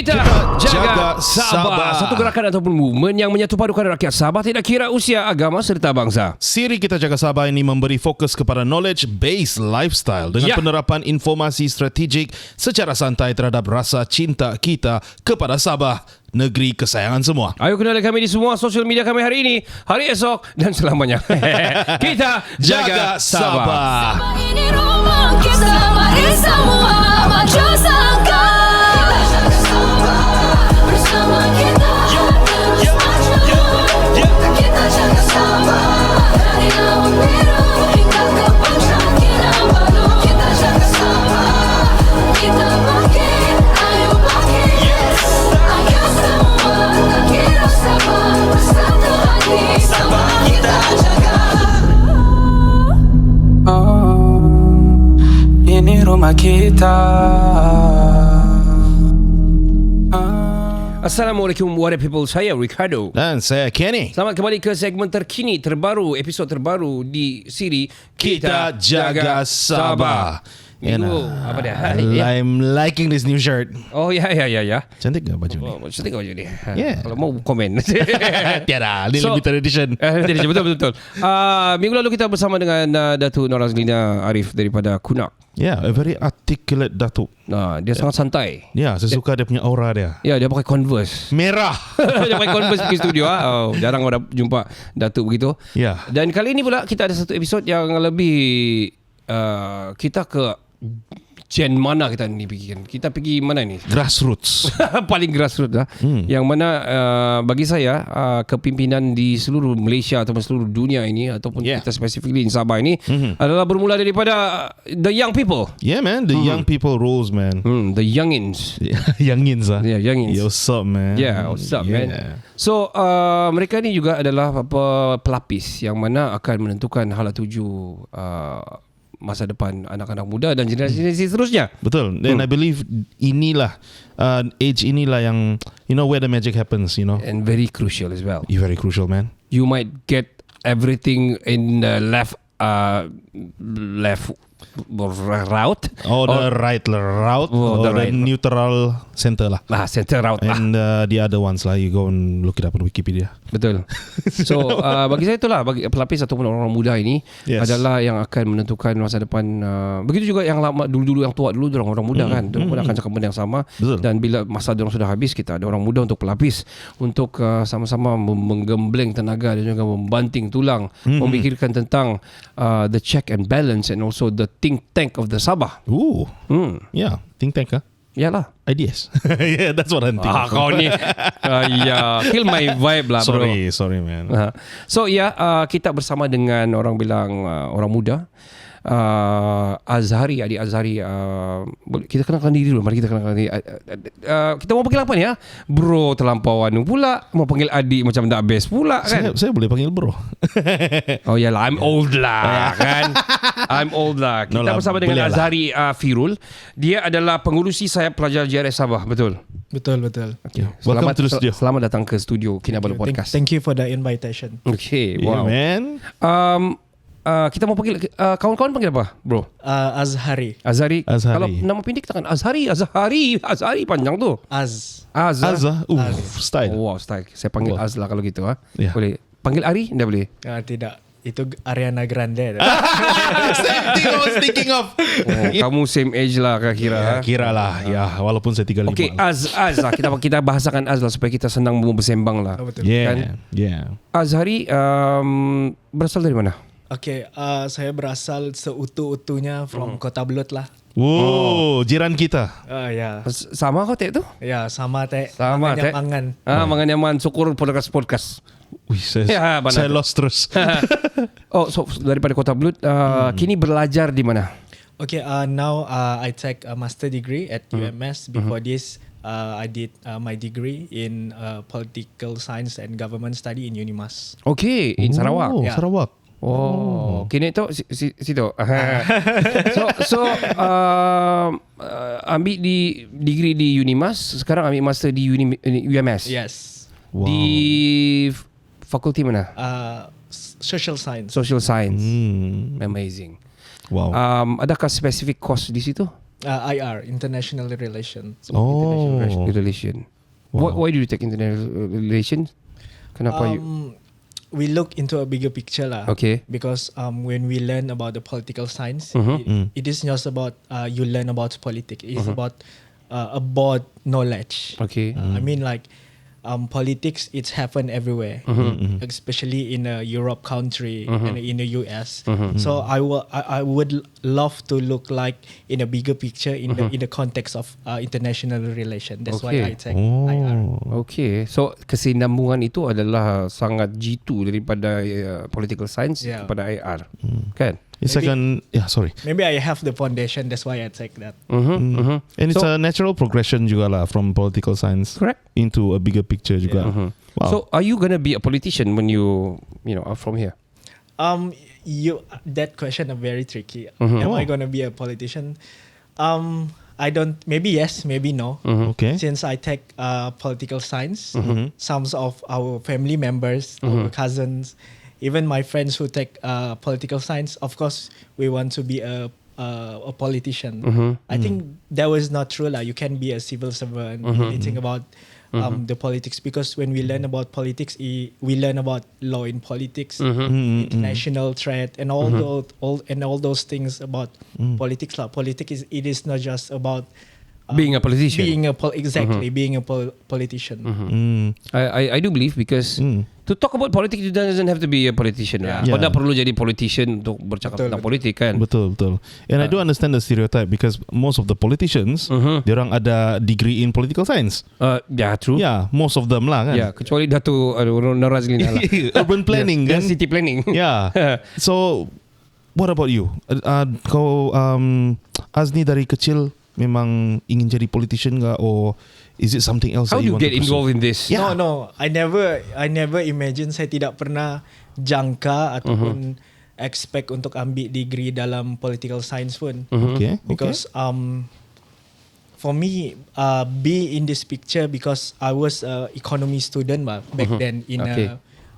Kita jaga Sabah. Satu gerakan ataupun movement yang menyatu padukan rakyat Sabah tidak kira usia, agama serta bangsa. Siri Kita Jaga Sabah ini memberi fokus kepada knowledge-based lifestyle dengan penerapan informasi strategik secara santai terhadap rasa cinta kita kepada Sabah, negeri kesayangan semua. Ayo kenali kami di semua sosial media kami hari ini, hari esok dan selamanya. Kita jaga Sabah. Sabah ini rumah kita, mari semua maju sangka. Bersama kita terus maju. Kita jaga Sabah dari laut biru hingga ke puncak Kinabalu. Kita jaga Sabah, kita bangkit, ayo bangkit. Ayo semua tak kira Sabah, bersatu hati Sabah kita jaga. Ini rumah kita. Assalamualaikum warahmatullahi wabarakatuh. Saya Ricardo. Dan saya Kenny. Selamat kembali ke segmen terkini, terbaru, episod terbaru di siri Kita Jaga Sabah. Minggu apa dia? I'm liking this new shirt. Oh ya. Cantik gak baju ni? Oh, cantik baju ni. Yeah. Kalau mau komen. Tiada, ini limited edition. Betul. Minggu lalu kita bersama dengan Datuk Norazlina Arif daripada Kunak. Yeah, a very articulate Datuk. Dia sangat santai. Ya, saya suka dia punya aura dia. Ya, dia pakai Converse. Merah. Dia pakai Converse pergi studio. Jarang orang jumpa Datuk begitu. Ya. Dan kali ini pula kita ada satu episod yang lebih kita ke gen mana kita ni pergi kan? Kita pergi mana ni? Grassroots. Paling grassroots lah. Yang mana bagi saya kepimpinan di seluruh Malaysia ataupun seluruh dunia ini ataupun kita specifically di Sabah ini adalah bermula daripada the young people. Yeah man, the young people rules man. The youngins. Youngins ah. Yeah, youngins. Yo, what's up man? Yeah, what's up man? So mereka ni juga adalah pelapis yang mana akan menentukan hala tuju masa depan anak-anak muda dan generasi seterusnya. Betul. And I believe inilah age inilah yang where the magic happens, And very crucial as well. Very crucial, man. You might get everything in the left route. The right route or the neutral center lah. Center route. And the other ones lah, you go and look it up on Wikipedia. Betul. So bagi saya itulah, bagi pelapis ataupun orang muda ini adalah yang akan menentukan masa depan. Begitu juga yang lama dulu-dulu, yang tua dulu, orang muda kan, mereka pun akan cakap benda yang sama. Betul. Dan bila masa diorang sudah habis, kita ada orang muda untuk pelapis, untuk sama-sama menggembleng tenaga dan juga membanting tulang, memikirkan tentang the check and balance and also the think tank of the Sabah. Yeah, think tank ah. Yalah. Ideas. Yeah, that's what I'm thinking. Kau ni kill my vibe lah bro. Sorry man. So kita bersama dengan orang bilang orang muda, Azhari, adik Azhari. Kita kenalkan diri dulu. Mari kita kenalkan diri. Kita mau panggil apa ni ya? Bro terlampau anu pula. Mau panggil adik macam tak best pula kan? Saya boleh panggil bro. Oh yalah, I'm old lah kan. I'm old lah. Kita bersama dengan Azhari Firul. Dia adalah pengurusi sayap pelajar JRS Sabah. Betul? Betul. Okay. Welcome to the studio. Selamat datang ke studio Kinabalu Podcast. Thank you for the invitation. Okay, wow. Yeah, man. Kita mau panggil kawan-kawan panggil apa, bro? Azhari. Azhari. Kalau nama pendek kita kan Azhari panjang tu. Az. Style. Oh, wow, style. Saya panggil Az lah kalau gitu Yeah. Boleh. Panggil Ari enggak boleh? Tidak. Itu Ariana Grande. Same thing I was thinking of. Kamu same age lah kira. Kira lah. Ya, walaupun saya 35. Okay, Az lah. Kita bahasakan Az lah supaya kita senang bersembang lah. Betul. Yeah. Azhari berasal dari mana? Okay, saya berasal seutuh-utuhnya from Kota Belud lah. Jiran kita. Ya. Sama kau tek tu? Ya, sama teh. Sama teh. Mangan. Mangan nyaman. Syukur podcast. Wih, saya lost terus. So daripada Kota Belud, kini belajar di mana? Okay, now I take a master degree at UMS. Before this, I did my degree in political science and government study in Unimas. Okay, in Sarawak. Yeah. Sarawak. Kini tu situ. So ambil di degree di Unimas, sekarang ambil master di UMS. Yes. Wow. Di fakulti mana? Social science. Social science. Amazing. Wow. Adakah spesifik course di situ? IR, International Relations. Oh. Relation. Wow. Why do you take international relations? Kenapa you? We look into a bigger picture lah. Okay. Because when we learn about the political science, it is just about you learn about politics. It's about a broad knowledge. Okay. I mean, like politics, it's happened everywhere, especially in a Europe country and in the US. So I would love to look like in a bigger picture in the context of international relation. That's why I take IR. Okay. So kesinambungan itu adalah sangat jitu daripada political science Yeah. kepada IR. Kan? It's like sorry. Maybe I have the foundation. That's why I take that. And it's So- a natural progression juga lah from political science Correct. into a bigger picture juga. Wow. So are you gonna be a politician when you are from here? That question is very tricky. Mm-hmm. Am I gonna be a politician? I don't. Maybe yes, maybe no. Okay. Since I take political science, some of our family members, our cousins, even my friends who take political science, of course, we want to be a politician. I think that was not true. Like you can be a civil servant, anything about the politics, because when we learn about politics, we learn about law in politics, international trade, and all those things about politics. Like politics is not just about Being a politician. being a politician. I do believe because to talk about politics you doesn't have to be a politician lah. Kau Yeah. tak perlu jadi politician untuk bercakap Betul, tentang betul. politik kan. Betul. And I do understand the stereotype because most of the politicians, diorang ada degree in political science. Yeah, true. Yeah, most of them lah kan. Yeah, kecuali Dato' Narazlina lah. Urban planning Dan kan. city planning. Yeah. So, what about you? Kau Azni dari kecil memang ingin jadi politician ke, or is it something else How that do you you want get to pursue? involved in this? Yeah. No. I never imagine. Saya tidak pernah jangka ataupun expect untuk ambil degree dalam political science pun. Okay. Because for me, be in this picture because I was a economy student back then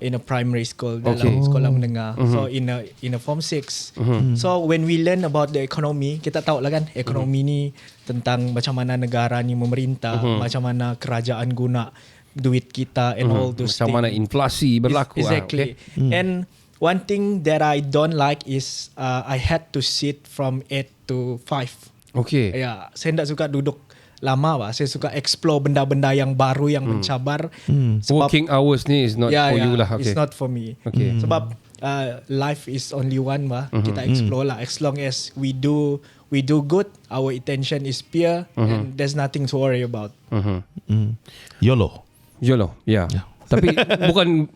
in a primary school dalam sekolah menengah. So in a form 6. So when we learn about the economy, kita tahu lah kan ekonomi ni tentang macam mana negara ni memerintah, macam mana kerajaan guna duit kita and all those Macam mana things. inflasi berlaku. Exactly. And one thing that I don't like is I had to sit from 8 to 5. Okay. Ya, saya tak suka duduk lama Saya suka explore benda-benda yang baru yang mencabar. Working hours ni is not for you lah. Okay. It's not for me. Okay. Sebab life is only one Kita explore lah. As long as we do good, our attention is pure, and there's nothing to worry about. YOLO. YOLO. Yeah. Tapi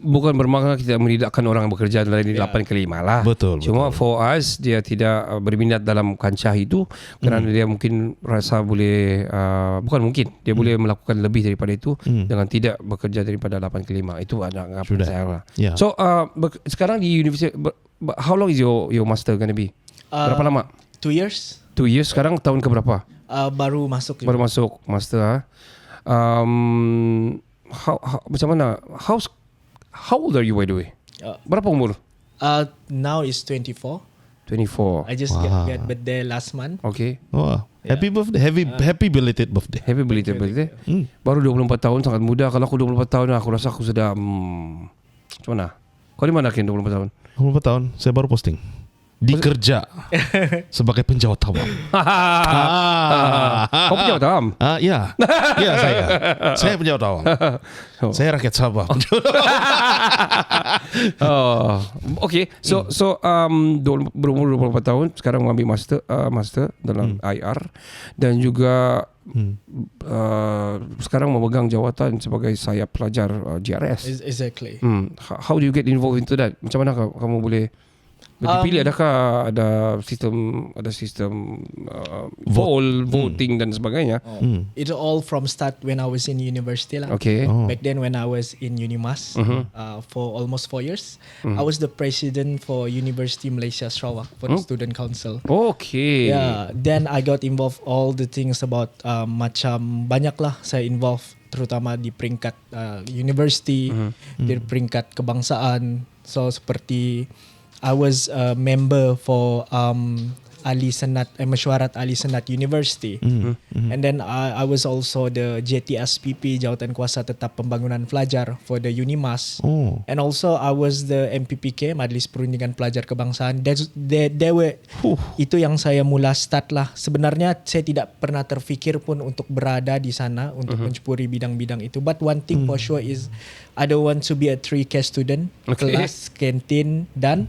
bukan bermakna kita menidakkan orang yang bekerja dari 8 ke 5 lah. Betul. Cuma for us dia tidak berminat dalam kancah itu kerana dia mungkin rasa boleh bukan mungkin dia boleh melakukan lebih daripada itu dengan tidak bekerja daripada 8 ke 5. Itu anggapan Sudah. saya lah. Yeah. So sekarang di university how long is your master going to be? Berapa lama? 2 years 2 years. Sekarang tahun ke berapa? baru masuk. Baru masuk master. How macam mana? How old are you by the way? Berapa umur? Now is 24. 24. I just get birthday last month. Okay. Wah, happy birthday, happy belated birthday. Happy belated birthday. Baru 24 tahun, sangat muda. Kalau aku 24 tahun aku rasa aku sudah macam mana? Kau di mana Ken 24 tahun? 24 tahun, saya baru posting. Dikerja sebagai penjawat awam. Kau punya tahun? Ya. Ya, saya penjawat awam. Saya rakyat Sabah. Okay. So berumur 24 tahun sekarang mengambil master dalam IR dan juga sekarang memegang jawatan sebagai sayap pelajar GRS. Exactly. How do you get involved into that? Macam mana kamu boleh dipilih? Adakah ada sistem voting dan sebagainya? It's all from start when I was in university lah. Okay. Back then when I was in Unimas for almost 4 years, I was the president for University Malaysia Sarawak for the student council. Okay. Yeah, then I got involved all the things about macam banyak lah saya involved, terutama di peringkat university, di peringkat kebangsaan. So seperti I was a member for Ali Senat Mesyuarat Ali Senat University. And then I was also the JTSPP, Jawatan Kuasa Tetap Pembangunan Pelajar for the UNIMAS. Oh. And also I was the MPPK, Majlis Perundingan Pelajar Kebangsaan. There were itu yang saya mula start lah. Sebenarnya saya tidak pernah terfikir pun untuk berada di sana untuk mencupuri bidang-bidang itu. But one thing for sure is I don't want to be a 3K student, kelas, kantin dan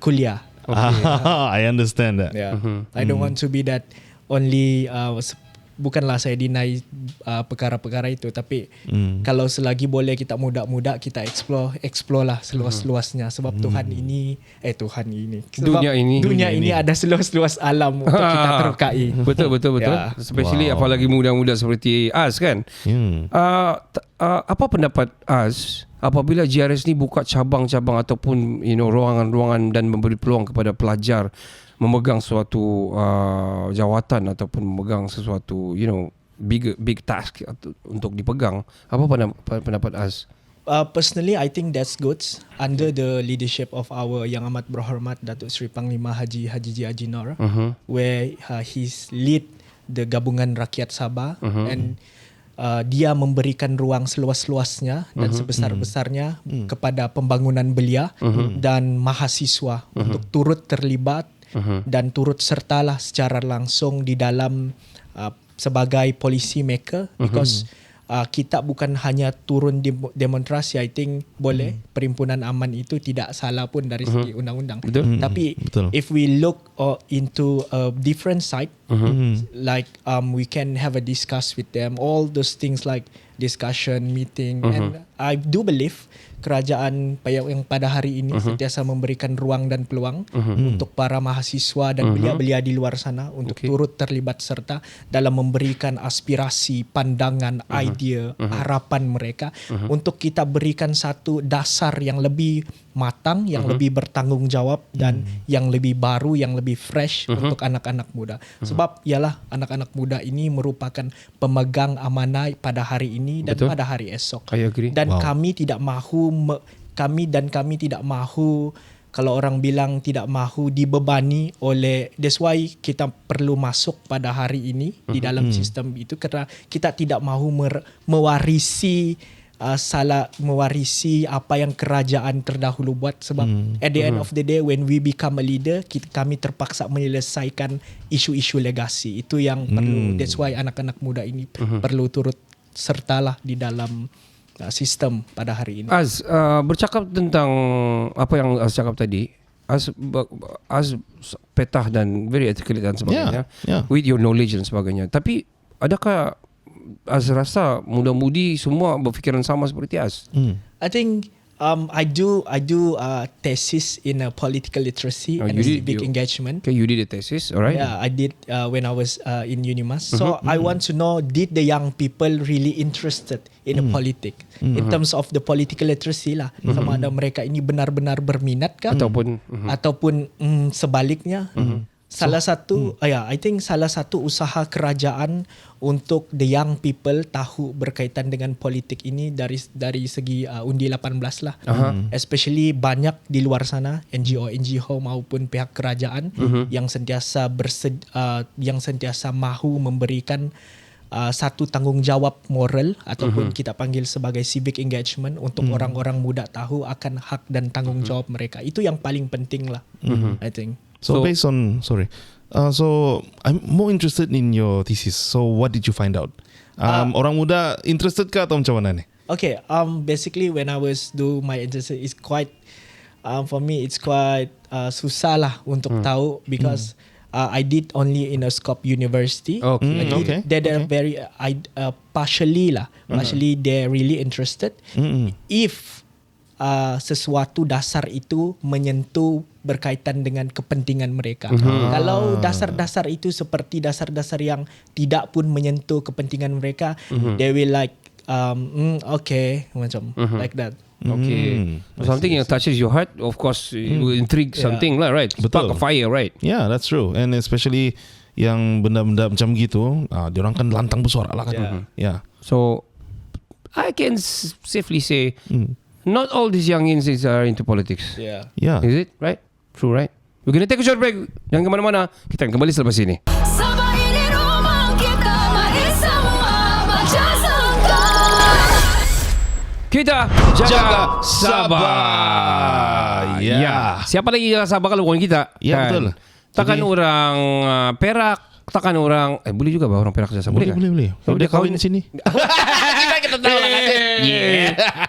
kuliah. I understand that. Yeah. I don't want to be that only bukanlah saya deny perkara-perkara itu, tapi kalau selagi boleh kita muda-muda kita explore lah seluas-luasnya sebab Tuhan ini sebab dunia ini ada seluas-luas alam untuk kita terukai. Betul. Yeah. Especially apalagi muda-muda seperti Az kan. Apa pendapat Az apabila GRS ni buka cabang-cabang ataupun ruangan-ruangan dan memberi peluang kepada pelajar memegang suatu jawatan ataupun memegang sesuatu big task untuk dipegang? Apa pendapat Az? Personally, I think that's good under the leadership of our Yang Amat Berhormat Datuk Seri Panglima Haji J. Haji Nor, where he's lead the Gabungan Rakyat Sabah and dia memberikan ruang seluas-luasnya dan sebesar-besarnya kepada pembangunan belia dan mahasiswa untuk turut terlibat dan turut sertalah secara langsung di dalam sebagai policy maker, because kita bukan hanya turun di demonstrasi. I think boleh Perhimpunan Aman itu tidak salah pun dari segi undang-undang. Tapi if we look into a different side, like we can have a discuss with them, all those things like discussion, meeting, and I do believe kerajaan yang pada hari ini sentiasa memberikan ruang dan peluang untuk para mahasiswa dan belia-belia di luar sana untuk turut terlibat serta dalam memberikan aspirasi, pandangan, idea, harapan mereka untuk kita berikan satu dasar yang lebih matang, yang lebih bertanggungjawab dan yang lebih baru, yang lebih fresh untuk anak-anak muda. Sebab ialah anak-anak muda ini merupakan pemegang amanah pada hari ini dan pada hari esok. I agree. Dan kami tidak mahu kami tidak mahu, kalau orang bilang tidak mahu dibebani oleh, that's why kita perlu masuk pada hari ini di dalam sistem itu, kerana kita tidak mahu mewarisi apa yang kerajaan terdahulu buat. Sebab at the end of the day, when we become a leader, kami terpaksa menyelesaikan isu-isu legasi. Itu yang perlu. That's why anak-anak muda ini perlu turut sertalah di dalam sistem pada hari ini. Az, bercakap tentang apa yang Az cakap tadi, Az petah dan very articulate dan sebagainya, with your knowledge dan sebagainya. Tapi adakah Az rasa muda-mudi semua berfikiran sama seperti Az? I think I do thesis in a political literacy and civic engagement. Okay, you did a thesis, alright? Yeah, I did when I was in UNIMAS. So I want to know, did the young people really interested in the politic? In terms of the political literacy lah, sama ada mereka ini benar-benar berminat kah? Ataupun sebaliknya. Salah satu, I think salah satu usaha kerajaan untuk the young people tahu berkaitan dengan politik ini dari segi undi 18 lah. Especially banyak di luar sana NGO maupun pihak kerajaan yang sentiasa mahu memberikan satu tanggungjawab moral ataupun kita panggil sebagai civic engagement untuk orang-orang muda tahu akan hak dan tanggungjawab mereka. Itu yang paling penting lah, I think. So based on, so I'm more interested in your thesis. So what did you find out? Orang muda interested ke atau macam mana ni? Okay, basically when I was do my internship, it's quite for me it's quite susah lah untuk tahu, because I did only in a Scope University. They're very partially they're really interested if sesuatu dasar itu menyentuh berkaitan dengan kepentingan mereka. Kalau dasar-dasar itu seperti dasar-dasar yang tidak pun menyentuh kepentingan mereka, they will like okay, macam like that. Okay. Something yang touches your heart, of course, it will intrigue something lah, right? Spark a fire, right? Yeah, that's true. And especially yang benda-benda macam gitu, diorang kan lantang bersuara lah kan. Yeah. So I can safely say not all these youngins are into politics. Yeah. Yeah. Is it right? True, right? We're gonna take a short break. Jangan ke mana-mana. Kita akan kembali selepas ini. Sabah ini rumah kita, mari semua baca sangka. Kita jaga Sabah. Ya. Siapa lagi jaga Sabah kalau bukan kita? Ya, betul. Takkan Jadi- orang Perak, takkan orang boleh juga bah orang Perak jaga Sabah. Boleh. Kalau dia kahwin di sini. Kita tahu lah kan.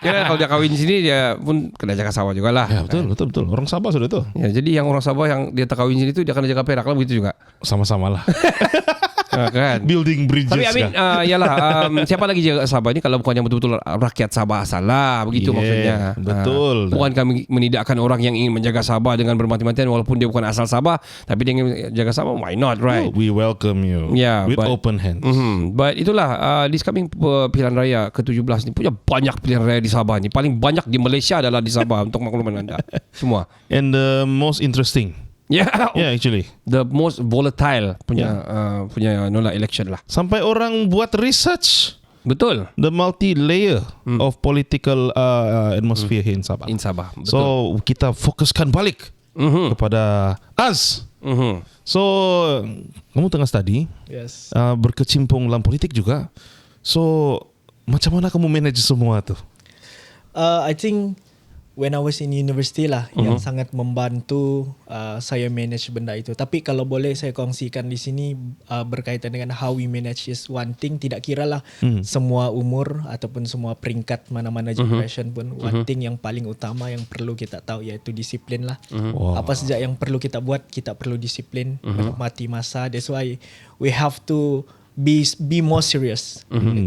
Kira kalau dia kahwin di sini dia pun kena jaga Sabah jugalah. Ya, betul. Orang Sabah sudah tu. Ya, jadi yang orang Sabah yang dia tak kahwin sini tu dia kena jaga Perak lah begitu juga. Sama-sama lah. Kan? Building bridges. Tapi Amin, kah? siapa lagi jaga Sabah ni kalau bukan yang betul-betul rakyat Sabah salah begitu Yeah, maksudnya. betul. Bukan kami menidakkan orang yang ingin menjaga Sabah dengan bermati-matian walaupun dia bukan asal Sabah, tapi dia ingin jaga Sabah, why not, right? We welcome you Yeah, with but- open hands. But itulah this coming pilihan raya ke-17 ni punya banyak pilihan raya di Sabah ni. Paling banyak di Malaysia adalah di Sabah untuk makluman anda. Semua. And the most interesting. Yeah, Yeah, actually. the most volatile punya election lah. Sampai orang buat research Betul. the multi-layer of political atmosphere here in Sabah. In Sabah. Betul. So kita fokuskan balik kepada us. So kamu tengah study, Yes. berkecimpung dalam politik juga. So macam mana kamu manage semua tu? I think when I was in university lah yang sangat membantu saya manage benda itu. Tapi kalau boleh saya kongsikan di sini berkaitan dengan how we manage is one thing. Tidak kira lah semua umur ataupun semua peringkat mana-mana generation pun. One thing yang paling utama yang perlu kita tahu iaitu disiplin lah. Wow. Apa saja yang perlu kita buat, kita perlu disiplin, menikmati masa. That's why we have to be more serious,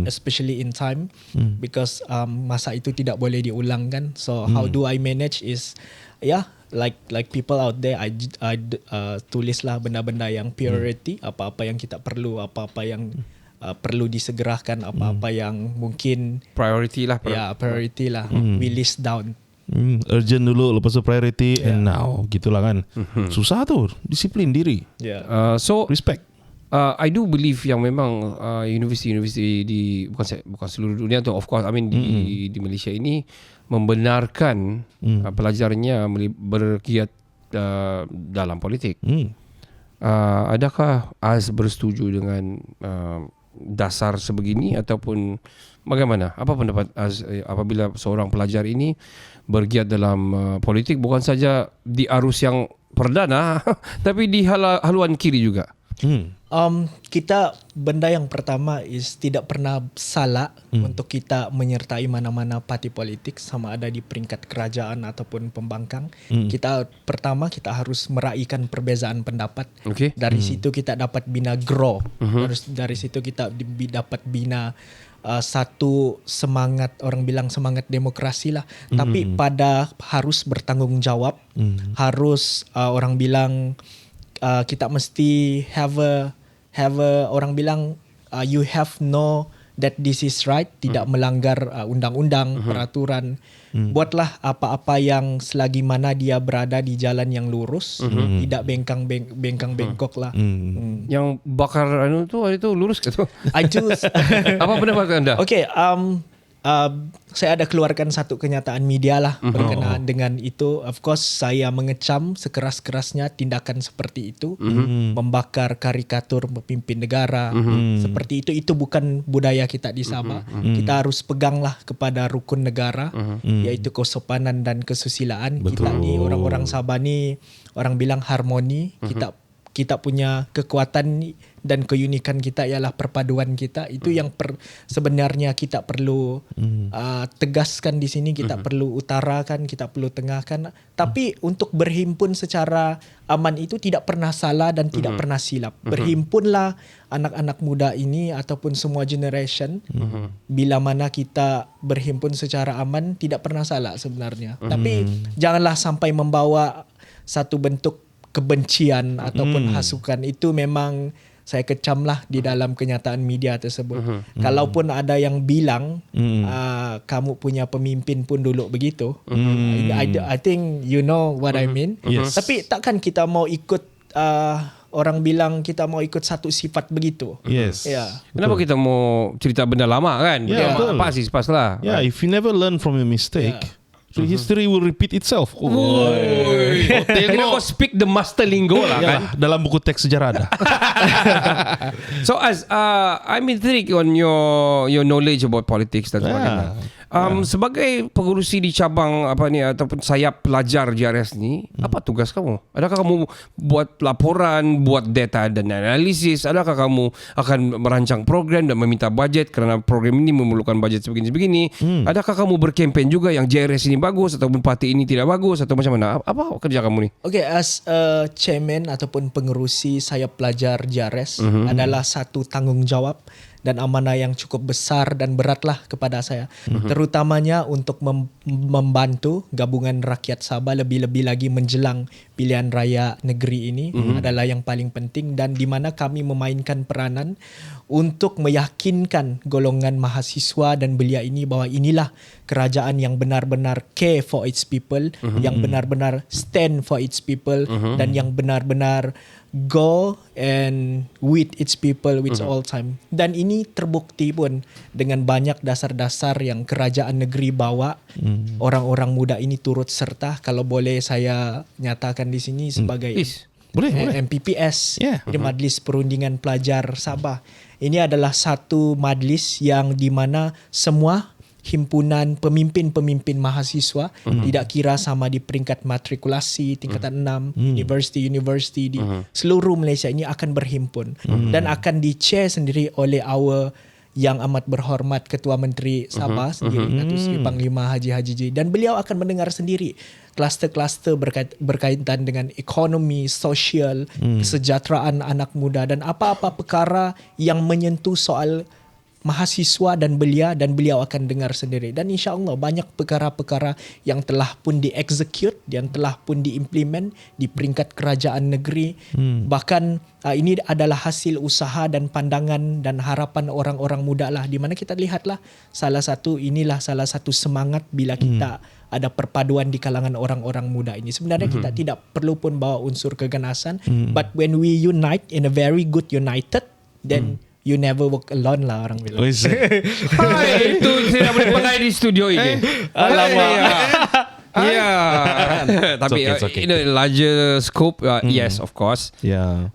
especially in time, because masa itu tidak boleh diulang kan. So how do I manage is, like people out there, I tulislah benda-benda yang priority, apa-apa yang kita perlu, apa-apa yang perlu disegerakan, apa-apa yang mungkin Priority lah. priority lah. We list down. Urgent dulu, lepas tu priority, and now gitulah kan. Susah tu, disiplin diri, So respect. I do believe yang memang universiti-universiti di bukan seluruh dunia tu, of course, I mean di Malaysia ini membenarkan pelajarnya bergiat dalam politik. Adakah Az bersetuju dengan dasar sebegini ataupun bagaimana? Apa pendapat Az apabila seorang pelajar ini bergiat dalam politik bukan saja di arus yang perdana tapi di haluan kiri juga? Kita benda yang pertama is tidak pernah salah untuk kita menyertai mana-mana parti politik sama ada di peringkat kerajaan ataupun pembangkang. Kita pertama kita harus meraihkan perbezaan pendapat. Okay. Dari situ kita dapat bina grow. Dari situ kita dapat bina satu semangat, orang bilang semangat demokrasi lah. Tapi pada harus bertanggungjawab, harus orang bilang kita mesti have a orang bilang you have know that this is right, tidak melanggar undang-undang, peraturan. Buatlah apa-apa yang selagi mana dia berada di jalan yang lurus, tidak bengkok lah. Yang bakar itu lurus ke tu? I choose. Apa pendapat anda? Okay, saya ada keluarkan satu kenyataan media lah berkenaan dengan itu. Of course, saya mengecam sekeras-kerasnya tindakan seperti itu, membakar karikatur pemimpin negara seperti itu. Itu bukan budaya kita di Sabah. Kita harus peganglah kepada rukun negara, yaitu kesopanan dan kesusilaan. Betul. Kita ni orang-orang Sabah ni orang bilang harmoni. Kita punya kekuatan dan keunikan kita ialah perpaduan kita. Itu yang sebenarnya kita perlu tegaskan di sini, kita perlu utarakan, kita perlu tengahkan. Tapi untuk berhimpun secara aman itu tidak pernah salah dan tidak pernah silap. Berhimpunlah anak-anak muda ini ataupun semua generation. Bila mana kita berhimpun secara aman tidak pernah salah sebenarnya. Tapi janganlah sampai membawa satu bentuk kebencian ataupun hasukan. Itu memang saya kecam lah di dalam kenyataan media tersebut. Kalaupun ada yang bilang kamu punya pemimpin pun dulu begitu, I think you know what I mean. Yes. Tapi takkan kita mau ikut orang bilang kita mau ikut satu sifat begitu. Yes. Ya. Kenapa kita mau cerita benda lama kan? Ya, betul. Apa sih pas lah. Yeah, if you never learn from your mistake, So history will repeat itself. Kena kau speak the master lingo lah kan. Yalah, dalam buku teks sejarah ada. So Az, I'm intrigued on your knowledge about politics dan sebagainya. Sebagai pengurusi di cabang apa ni ataupun sayap pelajar JRS ni, apa tugas kamu? Adakah kamu buat laporan, buat data dan analisis? Adakah kamu akan merancang program dan meminta bajet kerana program ini memerlukan bajet sebegini-sebegini? Adakah kamu berkempen juga yang JRS ini bagus ataupun parti ini tidak bagus atau macam mana? Apa kerja kamu ni? Okay, as a chairman ataupun pengerusi sayap pelajar JRS adalah satu tanggungjawab dan amanah yang cukup besar dan beratlah kepada saya. Terutamanya untuk membantu gabungan rakyat Sabah lebih-lebih lagi menjelang pilihan raya negeri ini adalah yang paling penting, dan di mana kami memainkan peranan untuk meyakinkan golongan mahasiswa dan belia ini bahawa inilah kerajaan yang benar-benar care for its people, yang benar-benar stand for its people, dan yang benar-benar go and with its people with all time. Dan ini terbukti pun dengan banyak dasar-dasar yang kerajaan negeri bawa. Orang-orang muda ini turut serta. Kalau boleh saya nyatakan di sini sebagai Boleh. MPPS, Yeah. di Majlis Perundingan Pelajar Sabah. Ini adalah satu majlis yang di mana semua himpunan pemimpin-pemimpin mahasiswa, tidak kira sama di peringkat matrikulasi tingkatan 6, universiti di seluruh Malaysia ini akan berhimpun dan akan di-chair sendiri oleh our yang amat berhormat Ketua Menteri Sabah sendiri, Datuk Seri Panglima Haji J, dan beliau akan mendengar sendiri kluster-kluster berkaitan dengan ekonomi, sosial, kesejahteraan anak muda dan apa-apa perkara yang menyentuh soal mahasiswa dan beliau akan dengar sendiri. Dan insya-Allah banyak perkara-perkara yang telah pun di-execute, yang telah pun di-implement di peringkat kerajaan negeri. Bahkan ini adalah hasil usaha dan pandangan dan harapan orang-orang muda lah, di mana kita lihatlah salah satu semangat bila kita ada perpaduan di kalangan orang-orang muda ini. Sebenarnya kita tidak perlu pun bawa unsur keganasan, but when we unite in a very good united, then you never walk alone lah, orang bilang. Hai, itu tidak boleh pakai di studio ini. Alamak. Ya. Tapi It's okay. in a larger scope, yes, of course. Yeah.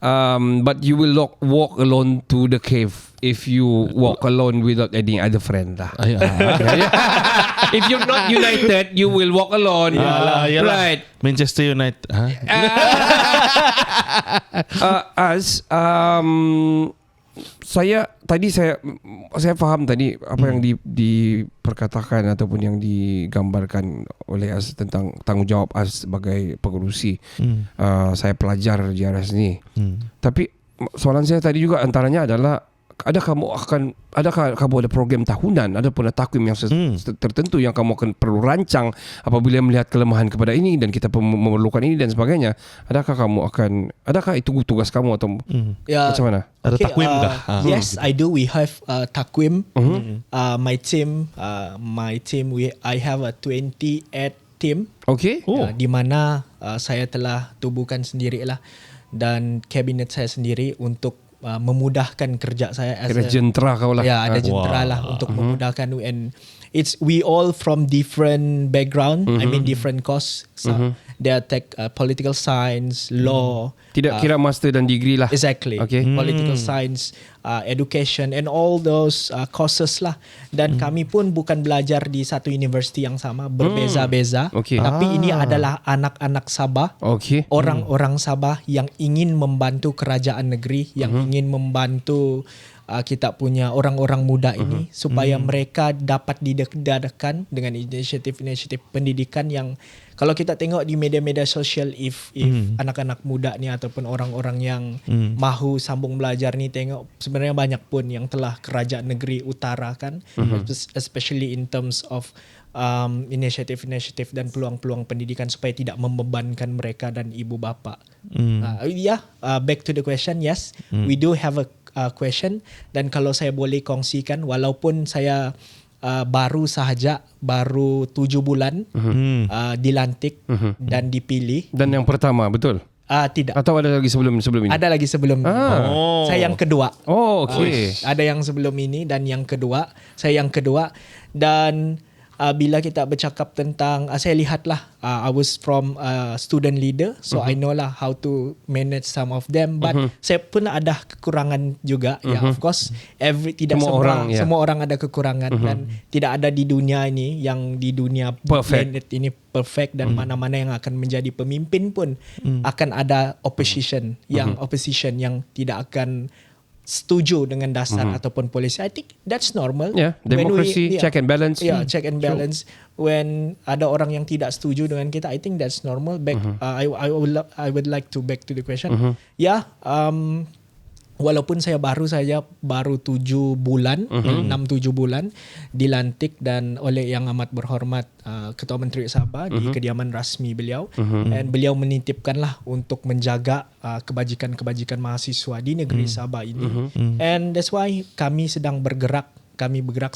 But you will walk alone to the cave if you walk alone without any other friend lah. If you're not united, you will walk alone. Yalah. Right. Manchester United. Saya faham tadi apa yang diperkatakan ataupun yang digambarkan oleh Az tentang tanggungjawab Az sebagai pengurusi saya pelajar JRS ni. Tapi soalan saya tadi juga antaranya adalah adakah kamu ada program tahunan, ada pun takwim yang tertentu yang kamu akan perlu rancang apabila melihat kelemahan kepada ini dan kita memerlukan ini dan sebagainya. Adakah itu tugas kamu atau macam mana? Ada takwim kah? Yes, I do. We have takwim. My team, I have a 28 team. Okay. Di mana saya telah tubuhkan sendirilah dan kabinet saya sendiri untuk memudahkan kerja saya. Kira jentera kau lah. Ya, ada jentera lah untuk memudahkan. And we all from different background. I mean different course. They take political science, law. Tidak kira master dan degree lah. Exactly. Okay. Political science, education and all those courses lah. Dan kami pun bukan belajar di satu universiti yang sama, berbeza-beza. Okay. Tapi ini adalah anak-anak Sabah. Okay. Orang-orang Sabah yang ingin membantu kerajaan negeri, yang ingin membantu kita punya orang-orang muda ini supaya mereka dapat didedahkan dengan inisiatif-inisiatif pendidikan yang kalau kita tengok di media-media sosial, if anak-anak muda ni ataupun orang-orang yang mahu sambung belajar ni tengok sebenarnya banyak pun yang telah kerajaan negeri utarakan, especially in terms of inisiatif-inisiatif dan peluang-peluang pendidikan supaya tidak membebankan mereka dan ibu bapa. Back to the question, yes, we do have a question, dan kalau saya boleh kongsikan, walaupun saya baru 7 bulan dilantik dan dipilih. Dan yang pertama, betul? Tidak. Atau ada lagi sebelum ini? Ada lagi sebelum ini. Saya yang kedua. Oh, okay. Ada yang sebelum ini dan yang kedua. Saya yang kedua. Dan bila kita bercakap tentang saya lihatlah I was from student leader, so I know lah how to manage some of them, but saya pun ada kekurangan juga. Ya, of course tidak semua orang ada kekurangan, dan tidak ada di dunia ini yang di dunia planet ini perfect, dan mana-mana yang akan menjadi pemimpin pun akan ada opposition yang tidak akan setuju dengan dasar ataupun polisi. I think that's normal. Yeah, democracy, check and balance. Yeah, check and balance. When ada orang yang tidak setuju dengan kita, I think that's normal. I would like to back to the question. Yeah, walaupun saya baru 7 bulan, 6-7 bulan dilantik dan oleh yang amat berhormat Ketua Menteri Sabah di kediaman rasmi beliau, dan beliau menitipkanlah untuk menjaga kebajikan-kebajikan mahasiswa di negeri Sabah ini. And that's why kami sedang bergerak.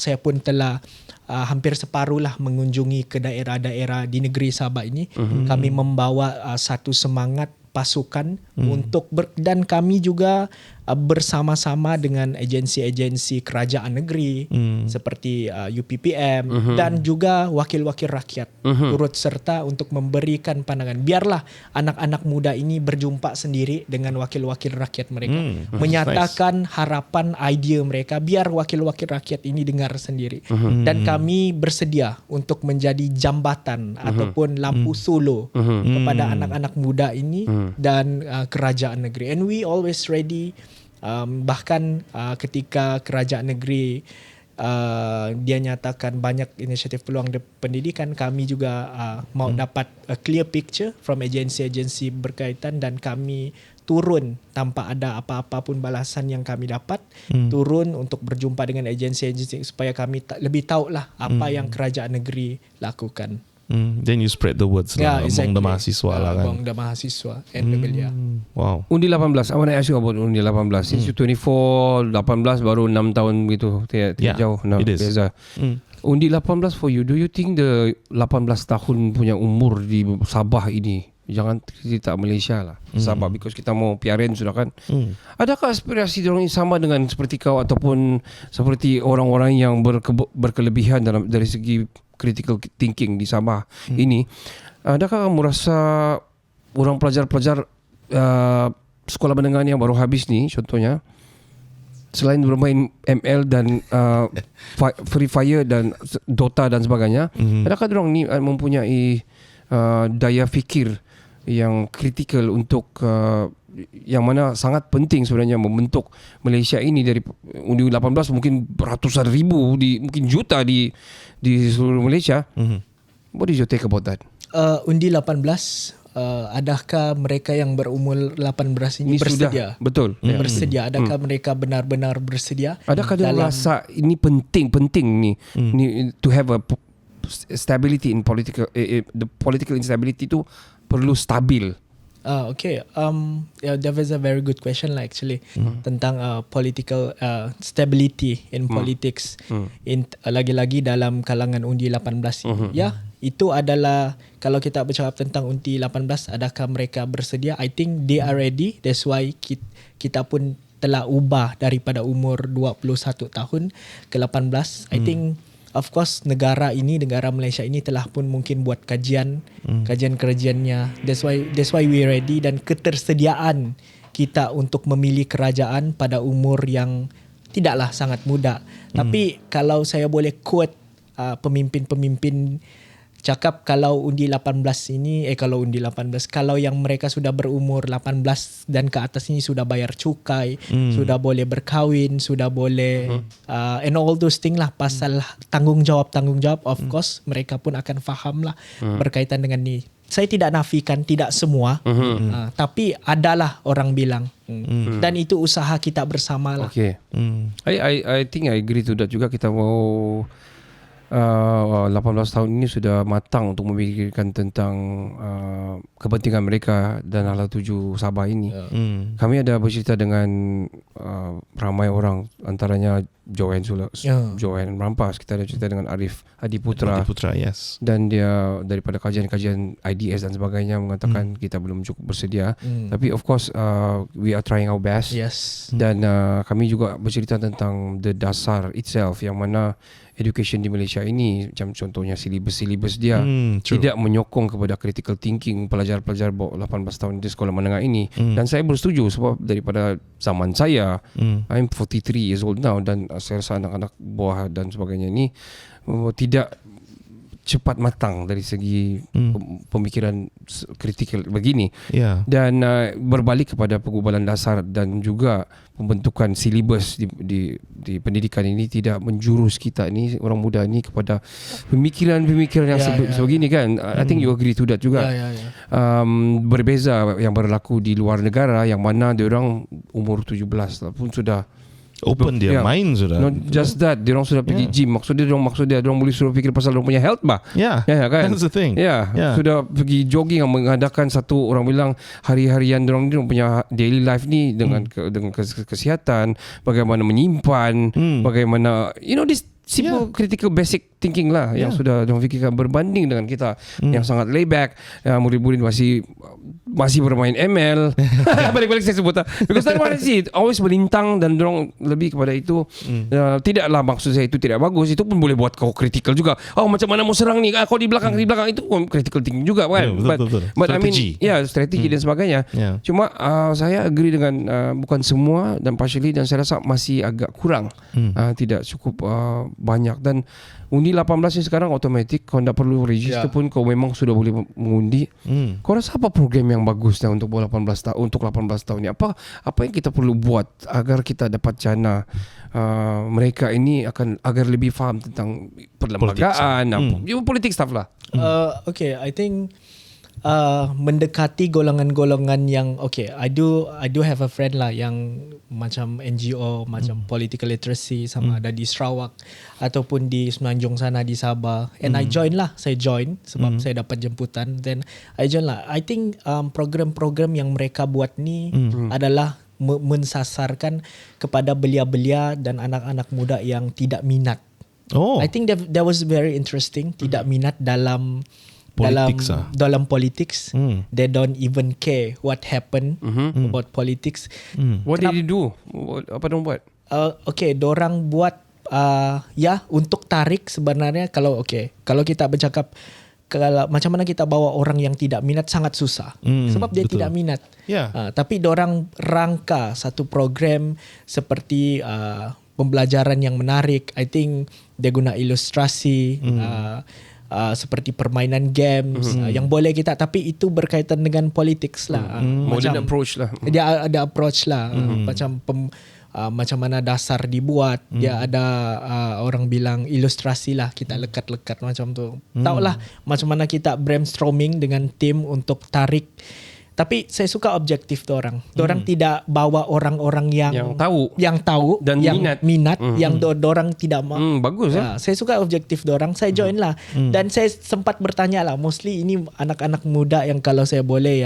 Saya pun telah hampir separuh lah mengunjungi ke daerah-daerah di negeri Sabah ini. Kami membawa satu semangat pasukan dan kami juga bersama-sama dengan agensi-agensi kerajaan negeri seperti UPPM dan juga wakil-wakil rakyat turut serta untuk memberikan pandangan. Biarlah anak-anak muda ini berjumpa sendiri dengan wakil-wakil rakyat mereka, menyatakan harapan, idea mereka, biar wakil-wakil rakyat ini dengar sendiri. Dan kami bersedia untuk menjadi jambatan ataupun lampu solo kepada anak-anak muda ini dan kerajaan negeri. And we always ready. Bahkan ketika kerajaan negeri dia nyatakan banyak inisiatif peluang pendidikan, kami juga mau dapat a clear picture from agensi-agensi berkaitan, dan kami turun tanpa ada apa-apa pun balasan yang kami dapat, turun untuk berjumpa dengan agensi-agensi supaya kami lebih tahu lah apa yang kerajaan negeri lakukan. Then you spread the words lah among the mahasiswa lah kan. Among the mahasiswa and the belia. Wow. Undi 18. I want to ask you about Undi 18. Since you 24, 18 baru 6 tahun begitu. Tidak jauh. It is. Beza. Undi 18 for you, do you think the 18 tahun punya umur di Sabah ini, jangan cerita Malaysia lah, Sabah, because kita mau PRN sudah kan. Adakah aspirasi diorang ini sama dengan seperti kau ataupun seperti orang-orang yang berkelebihan dari segi critical thinking di Sabah ini? Adakah kamu rasa orang pelajar-pelajar sekolah menengah yang baru habis ni, contohnya, selain bermain ML dan Free Fire dan Dota dan sebagainya, adakah diorang ni mempunyai daya fikir yang kritikal untuk yang mana sangat penting sebenarnya membentuk Malaysia ini dari undi 18 mungkin ratusan ribu mungkin juta di seluruh Malaysia. What is your take about that? Undi 18, adakah mereka yang berumur 18 ini bersedia? Sudah, betul. Bersedia. Adakah mereka benar-benar bersedia? Adakah dia rasa ini penting ni to have a stability in political the political instability tu perlu stabil. Okay. That was a very good question lah actually, tentang political stability in politics, lagi-lagi dalam kalangan undi 18 ini. Ya, itu adalah kalau kita bercakap tentang undi 18, adakah mereka bersedia? I think they are ready. That's why kita pun telah ubah daripada umur 21 tahun ke 18. I think of course negara Malaysia ini telah pun mungkin buat kajian-kajiannya. That's why we ready, dan ketersediaan kita untuk memilih kerajaan pada umur yang tidaklah sangat muda. Tapi kalau saya boleh quote pemimpin-pemimpin cakap, kalau undi 18 ini kalau yang mereka sudah berumur 18 dan ke atas ini sudah bayar cukai, sudah boleh berkahwin, sudah boleh and all those things lah, pasal tanggungjawab of course mereka pun akan faham lah berkaitan dengan ni. Saya tidak nafikan tidak semua, tapi adalah orang bilang, dan itu usaha kita bersama lah. Okay. I think I agree to that juga. Kita mau 18 tahun ini sudah matang untuk memikirkan tentang kepentingan mereka dan hala tuju Sabah ini. Kami ada bercerita dengan ramai orang, antaranya Joanne Rampas. Kita ada cerita dengan Arif Adiputra. Putra, yes. Dan dia daripada kajian-kajian IDS dan sebagainya mengatakan kita belum cukup bersedia. Tapi of course we are trying our best. Yes. Dan kami juga bercerita tentang the dasar itself, yang mana education di Malaysia ini, macam contohnya silibus dia True. tidak menyokong kepada critical thinking pelajar-pelajar bawah 18 tahun di sekolah menengah ini. Dan saya bersetuju sebab daripada zaman saya, I'm 43 years old now, dan saya rasa anak-anak bawah dan sebagainya ini tidak cepat matang dari segi pemikiran kritikal begini. Yeah. Dan berbalik kepada pengubahan dasar dan juga pembentukan silibus di pendidikan ini tidak menjurus kita ni, orang muda ni, kepada pemikiran-pemikiran yang sebegini kan. I think you agree to that juga. Berbeza yang berlaku di luar negara, yang mana diorang umur 17 pun sudah Open dia mind sudah. Not just that, diorang sudah pergi gym. Maksud dia diorang boleh suruh fikir pasal diorang punya health bah. Yeah, kan? that's the thing. Yeah. Sudah pergi jogging, mengadakan satu, orang bilang hari-harian diorang punya daily life ni dengan kesihatan, bagaimana menyimpan, bagaimana this simple critical basic thinking lah yang sudah diorang fikirkan, berbanding dengan kita yang sangat layback. Murid-murid masih bermain ML. Balik-balik saya sebut because that one is always melintang, dan diorang lebih kepada itu. Tidaklah maksud saya itu tidak bagus, itu pun boleh buat kau critical juga. Macam mana mau serang ni, kau di belakang itu critical thinking juga kan. Betul. But I mean strategi dan sebagainya. Cuma saya agree dengan bukan semua, dan partially, dan saya rasa masih agak kurang. Tidak cukup banyak. Dan undi 18 ni sekarang automatic, kau tak perlu register pun, kau memang sudah boleh mengundi. Kau rasa apa program yang bagus dah untuk 18 tahun, untuk 18 tahun ni? Apa yang kita perlu buat agar kita dapat jana mereka ini agar lebih faham tentang perlembagaan, politik stuff lah. Okay, I think mendekati golongan-golongan yang I do have a friend lah yang macam NGO, macam political literacy, sama ada di Sarawak ataupun di Semenanjung sana di Sabah, and saya join sebab saya dapat jemputan, then I join lah. I think program-program yang mereka buat ni adalah mensasarkan kepada belia-belia dan anak-anak muda yang tidak minat. I think that was very interesting. Tidak minat dalam politics. They don't even care what happened about politics. What did you do? Apa diorang buat? Dorang buat untuk tarik sebenarnya. Kalau kita bercakap, kalau macam mana kita bawa orang yang tidak minat, sangat susah sebab dia tidak minat. Tapi dorang rangka satu program seperti pembelajaran yang menarik. I think dia guna ilustrasi, seperti permainan games yang boleh kita, tapi itu berkaitan dengan politics lah. Modern approach lah. Dia ada approach lah. Macam mana dasar dibuat. Dia ada orang bilang ilustrasi lah, kita lekat-lekat macam tu. Tahulah macam mana kita brainstorming dengan tim untuk tarik. Tapi saya suka objektif dorang. Dorang tidak bawa orang-orang yang tahu dan yang minat yang dorang tidak bagus saya suka objektif dorang. Saya join lah. Dan saya sempat bertanya lah, mostly ini anak-anak muda yang kalau saya boleh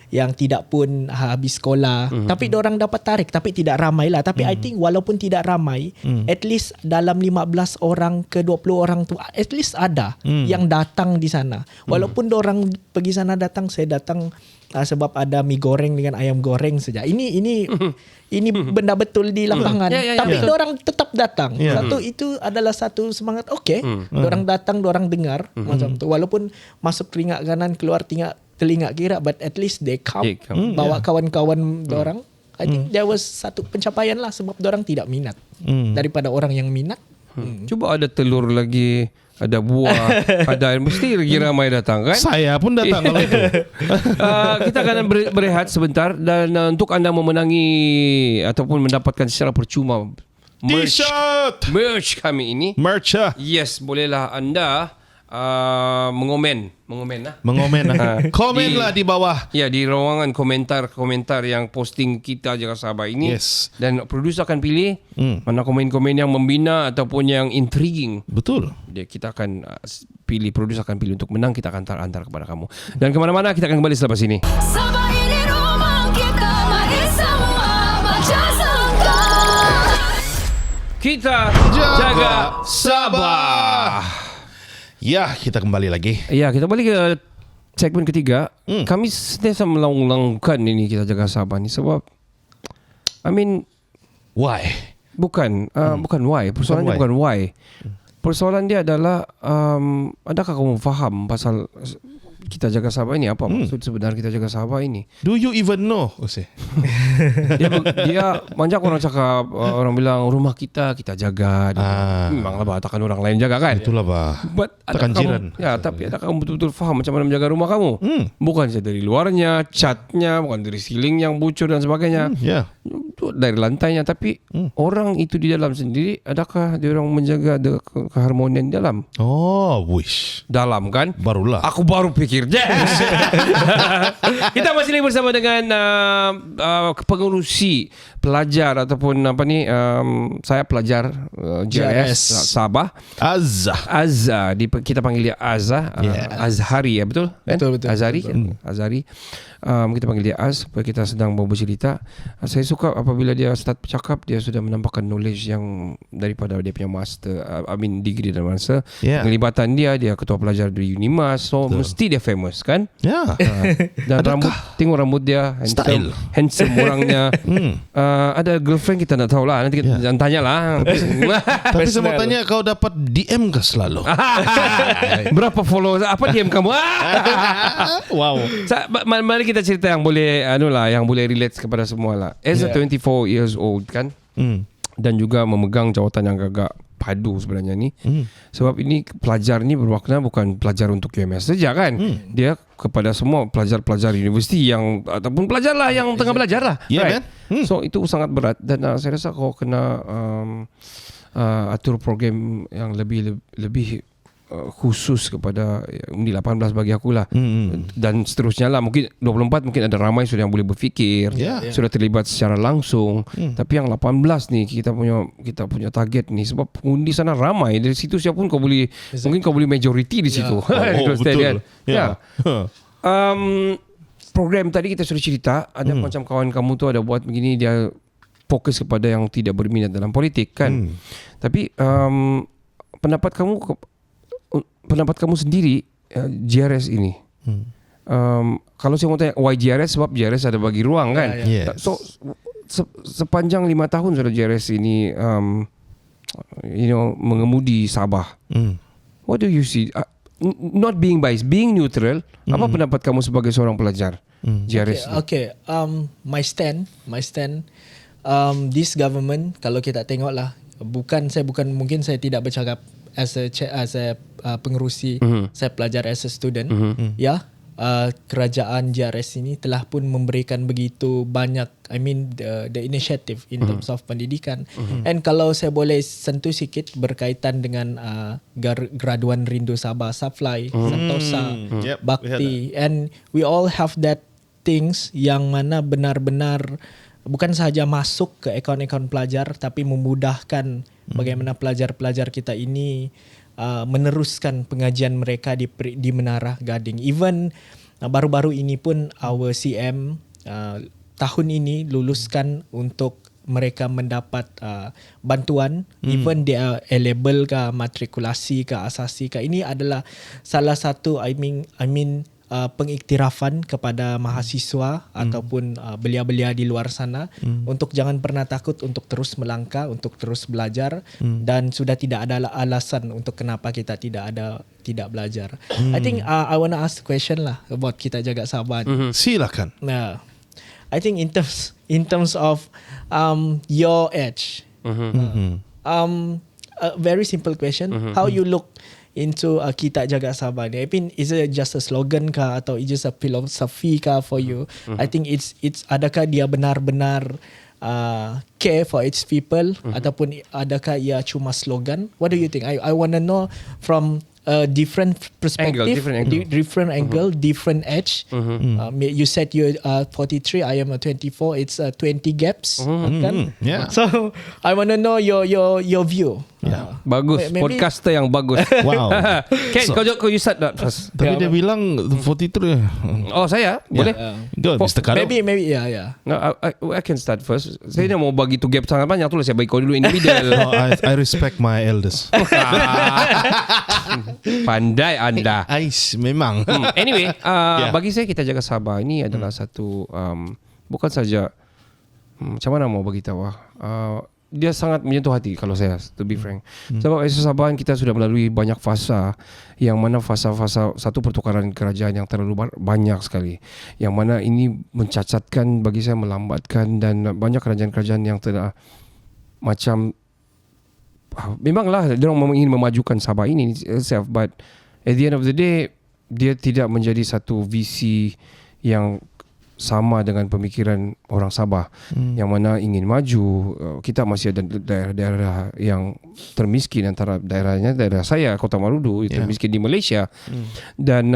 yang tidak pun habis sekolah, tapi dorang dapat tarik, tapi tidak ramai lah. Tapi I think walaupun tidak ramai, at least dalam 15 orang ke 20 orang tu, at least ada yang datang di sana. Walaupun dorang pergi sana datang, saya datang sebab ada mie goreng dengan ayam goreng saja. Ini benda betul di lapangan. Tapi dorang tetap datang. Itu adalah satu semangat. Dorang datang, dorang dengar macam tu. Walaupun masuk telinga kanan, keluar telinga kiri, but at least they come. Bawa kawan-kawan dorang. I think there was satu pencapaian lah, sebab dorang tidak minat daripada orang yang minat. Cuba ada telur lagi, ada buah, ada mesti lagi ramai datang kan? Saya pun datang kalau itu. Kita akan berehat sebentar, dan untuk anda memenangi ataupun mendapatkan secara percuma merch kami ini. Merch. Yes, bolehlah anda mengomen lah. Komenlah di bawah. Ya, di ruangan komentar yang posting kita Jaga Sabah ini. Yes. Dan producer akan pilih mana komen-komen yang membina ataupun yang intriguing. Betul. Kita akan pilih, producer akan pilih untuk menang, kita akan hantar kepada kamu. Dan kemana-mana, kita akan kembali selepas ini. Sabah ini rumah kita, mari semua baca sangka. kita jaga Sabah. Ya, kita kembali lagi. Ya, kita balik ke segmen ketiga. Kami sentiasa melaung-laungkan ini kita jaga Sabah ni sebab I mean Why? bukan why. Persoalannya bukan why. Persoalan dia adalah adakah kamu faham pasal kita jaga Sabah ini apa maksud sebenarnya kita jaga Sabah ini? Do you even know? Dia banyak orang cakap orang bilang rumah kita jaga. Memanglah bah, takkan orang lain jaga kan? Itulah bah. But Takkan jiran. Ya, tapi adakah kamu betul-betul faham macam mana menjaga rumah kamu? Bukan saja dari luarnya, catnya, bukan dari ceiling yang bocor dan sebagainya. Ya. Dari lantainya, tapi orang itu di dalam sendiri, adakah dia orang menjaga keharmonian di dalam? Oh, wish. Dalam kan? Barulah. Aku baru pikir. Yes. Kita masih lagi bersama dengan pengurusi pelajar ataupun apa ni? Saya pelajar JRS Sabah. Azza. Kita panggil dia Azza. Azhari ya, betul? Betul. Azhari. Azhari. Kita panggil dia Az supaya kita sedang bercerita. Saya suka apabila dia start bercakap, dia sudah menampakkan knowledge yang daripada dia punya master, degree dan master. Penglibatan dia ketua pelajar di Unimas, so mesti dia famous kan? Ya. Dan tengok rambut dia, handsome orangnya. Ada girlfriend kita nak tahu lah, nanti kita jangan tanya lah. Tapi saya mau tanya, kau dapat DM ke selalu? Berapa follow? Apa DM kamu? Wow. Mari kita cerita yang boleh yang boleh relate kepada semua lah. As a 24 years old kan, dan juga memegang jawatan yang agak padu sebenarnya ni. Sebab ini pelajar ni bermakna bukan pelajar untuk UMS saja kan. Dia kepada semua pelajar-pelajar universiti yang ataupun pelajar lah yang tengah belajar lah. Right? So itu sangat berat dan saya rasa kau kena atur program yang lebih khusus kepada undi 18 bagi aku lah. Dan seterusnya lah. Mungkin 24 mungkin ada ramai sudah yang boleh berfikir, sudah terlibat secara langsung. Tapi yang 18 ni kita punya target ni sebab pengundi sana ramai. Dari situ siapapun kau boleh, mungkin kau boleh majority di situ. Betul. Program tadi kita sudah cerita, ada macam kawan kamu tu ada buat begini, dia fokus kepada yang tidak berminat dalam politik kan. Tapi pendapat kamu sendiri JRS ini. Kalau saya mau tanya why JRS, sebab JRS ada bagi ruang kan. So sepanjang 5 tahun sudah JRS ini mengemudi Sabah. What do you see? Not being biased, being neutral. Apa pendapat kamu sebagai seorang pelajar JRS? Okay. My stand. This government, kalau kita tengok lah, mungkin saya tidak bercakap as a pengerusi, saya pelajar as a student. Kerajaan JRS ini telah pun memberikan begitu banyak, the initiative in terms of pendidikan. And kalau saya boleh sentuh sikit berkaitan dengan graduan Rindu Sabah, Supply, Sentosa, Bakti, and we all have that things yang mana benar-benar bukan sahaja masuk ke akaun-akaun pelajar, tapi memudahkan bagaimana pelajar-pelajar kita ini meneruskan pengajian mereka di Menara Gading. Even baru-baru ini pun our CM tahun ini luluskan untuk mereka mendapat bantuan, even dia A-level ke, matrikulasi ke, asasi ke. Ini adalah salah satu pengiktirafan kepada mahasiswa ataupun belia-belia di luar sana untuk jangan pernah takut untuk terus melangkah, untuk terus belajar, dan sudah tidak ada alasan untuk kenapa kita tidak belajar. I think I want to ask a question lah about kita jaga Sabah. Silakan. Nah, I think in terms of your age, a very simple question, how you look into kita jaga Sabah ni. Is it just a slogan kah atau it's just a philosophy kah for you? I think it's adakah dia benar-benar care for its people ataupun adakah ia cuma slogan? What do you think? I want to know from different perspective, different angle. different edge. You said you're 43, I am 24. It's 20 gaps, kan? Yeah. So I want to know your view. Bagus. Maybe- Podcaster yang bagus. Wow. Ken, kau you start that first. Tapi dia bilang 43. Oh, saya? Boleh? Go, Mr. Karo. Maybe yeah. No, I can start first. Saya dah mau bagi tu gap sangat banyak tu lah. Saya bagi kau dulu in the middle. No, I respect my elders. Pandai anda. Ais, memang. Anyway, Yeah. bagi saya kita jaga sabar ini adalah satu bukan saja macam mana mau bagi tahu dia sangat menyentuh hati kalau saya, to be frank. Sebab Aisyah Sabahan kita sudah melalui banyak fasa, yang mana fasa-fasa satu pertukaran kerajaan yang terlalu banyak sekali, yang mana ini mencacatkan, bagi saya melambatkan, dan banyak kerajaan-kerajaan yang telah macam memanglah dia orang ingin memajukan Sabah ini itself, but at the end of the day dia tidak menjadi satu visi yang sama dengan pemikiran orang Sabah yang mana ingin maju. Kita masih ada daerah-daerah yang termiskin, antara daerahnya daerah saya Kota Marudu termiskin di Malaysia. Dan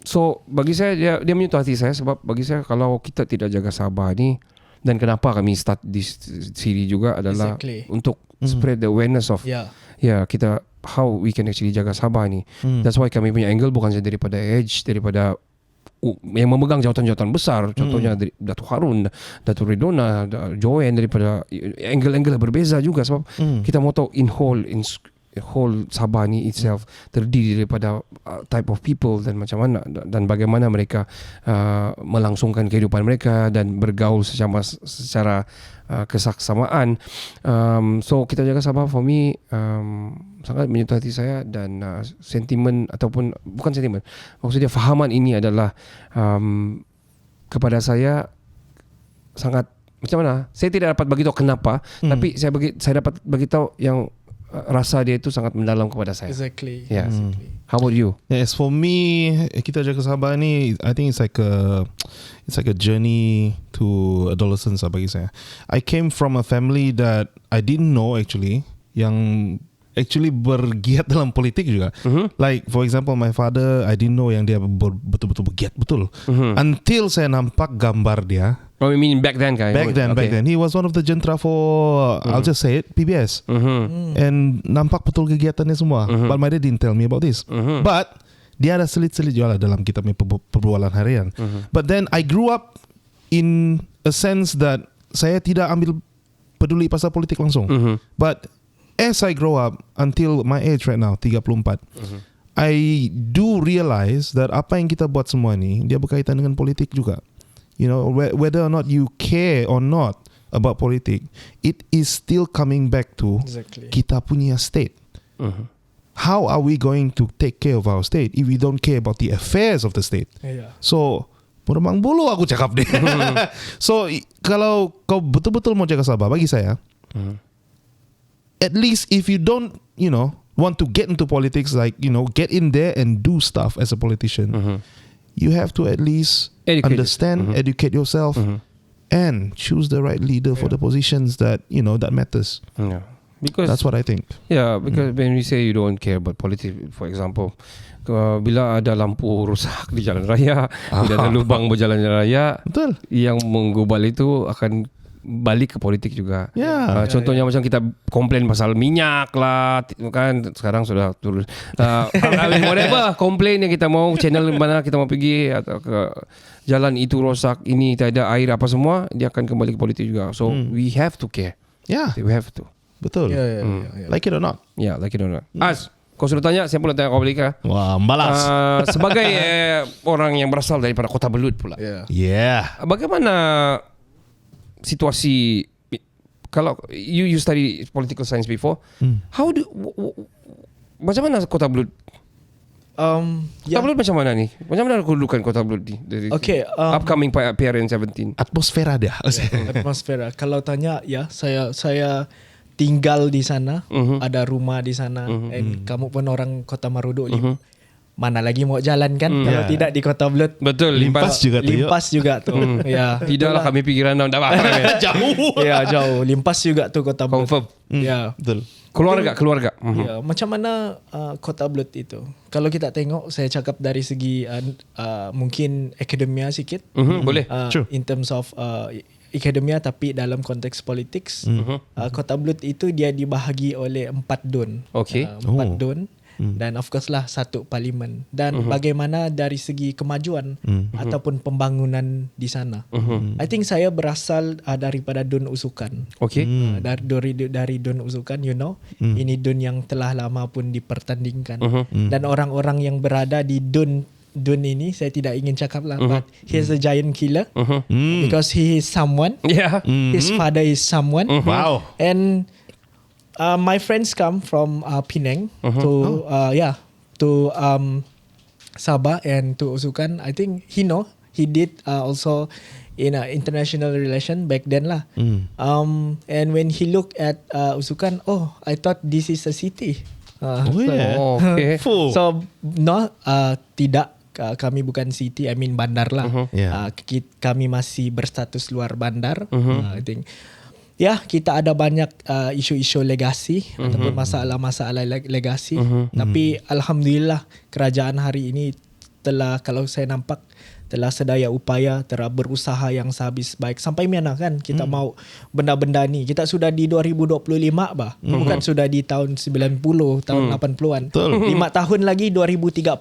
so bagi saya dia menyentuh hati saya, sebab bagi saya kalau kita tidak jaga Sabah ni, dan kenapa kami start di sini juga adalah untuk spread the awareness of kita how we can actually jaga Sabah ni. That's why kami punya angle bukan saja daripada edge, daripada yang memegang jawatan-jawatan besar, contohnya dari Datuk Harun, Datuk Ridona, Joanne, daripada angle-angle berbeza juga, sebab kita mau tahu in whole Sabah ni itself terdiri daripada type of people, dan macam mana dan bagaimana mereka melangsungkan kehidupan mereka dan bergaul secara kesaksamaan. So kita jaga Sabah, for me sangat menyentuh hati saya, dan sentimen ataupun bukan sentimen, maksudnya fahaman ini adalah kepada saya sangat macam mana, saya tidak dapat bagi tahu kenapa, tapi saya dapat bagi tahu yang rasa dia itu sangat mendalam kepada saya. Exactly. Yeah. How about you? Yes, for me, kita jaga Sabah ni, I think it's like a journey to adolescence bagi saya. I came from a family that I didn't know actually, yang actually bergiat dalam politik juga. Like for example, my father, I didn't know yang dia betul-betul bergiat betul. Until saya nampak gambar dia. Oh, you mean back then, guys? Back then, he was one of the jentera for, I'll just say it, PBS. And nampak betul kegiatannya semua. But my dad didn't tell me about this. But dia ada selit-selit juga dalam kita punya perbualan harian. But then I grew up in a sense that saya tidak ambil peduli pasal politik langsung. But as I grow up until my age right now, 34, I do realize that apa yang kita buat semua ni dia berkaitan dengan politik juga. You know, whether or not you care or not about politik, it is still coming back to kita punya state. How are we going to take care of our state if we don't care about the affairs of the state? So, meremang bulu aku cakap deh. So, kalau kau betul-betul mau jaga Sabah, bagi saya, at least if you don't, want to get into politics, like, get in there and do stuff as a politician, you have to at least educate yourself, and choose the right leader for the positions that that matters. Because that's what I think. Yeah, because when we say you don't care about politics, for example, bila ada lampu rusak di jalan raya, bila ada lubang berjalan raya, betul, yang menggubal itu akan balik ke politik juga. Contohnya macam kita komplain pasal minyak lah, kan sekarang sudah turun. Whatever komplain yang kita mau, channel mana kita mau pergi, atau ke jalan itu rosak, ini tak ada air apa semua, dia akan kembali ke politik juga. So we have to care. We have to. Betul. Like it or not. Like it or not. As kau sudah tanya, saya pula tanya kau balik kah? Wah, balas. Sebagai orang yang berasal daripada Kota Belud pula. Bagaimana situasi, kalau you study political science before, macam mana Kota Belud? Kota Belud macam mana ni? Macam mana kedudukan Kota Belud ni? Upcoming PRN 17. Atmosfera dia. Atmosfera. Kalau tanya, saya tinggal di sana, ada rumah di sana, and kamu pun orang Kota Marudu. mana lagi mau jalan kan kalau tidak di Kota Belud. Betul, Limpas juga tu. Limpas juga tu. Ya. Tidaklah kami pikiran dah apa. Jauh. Ya, jauh. Limpas juga tu Kota Belud. Confirm. Ya. Betul. Keluarga. Ya, macam mana Kota Belud itu? Kalau kita tengok, saya cakap dari segi mungkin akademia sikit. Boleh. Sure. In terms of akademia tapi dalam konteks politics. Kota Belud itu dia dibahagi oleh 4 dun. Okey. 4 dun. Dan of course lah satu parlimen. Dan bagaimana dari segi kemajuan ataupun pembangunan di sana. I think saya berasal daripada Dun Usukan. Okey. Dari Dun Usukan, you know. Ini Dun yang telah lama pun dipertandingkan. Dan orang-orang yang berada di Dun ini, saya tidak ingin cakap lah, but he's a giant killer. Because he is someone. Yeah. His father is someone. Wow. And my friends come from Penang to Sabah and to Usukan. I think he did also in international relation back then lah. And when he looked at Usukan, I thought this is a city. Okay. Fuh. So tidak. Kami bukan city, I mean bandar lah. Yeah. Kami masih berstatus luar bandar. I think. Ya, kita ada banyak isu-isu legasi ataupun masalah-masalah legasi. Tapi alhamdulillah kerajaan hari ini telah, kalau saya nampak, telah sedaya upaya, telah berusaha yang sehabis baik. Sampai mana kan kita mau benda-benda ni. Kita sudah di 2025 bah. Bukan sudah di tahun 90, tahun 80-an. 5 tahun lagi 2030.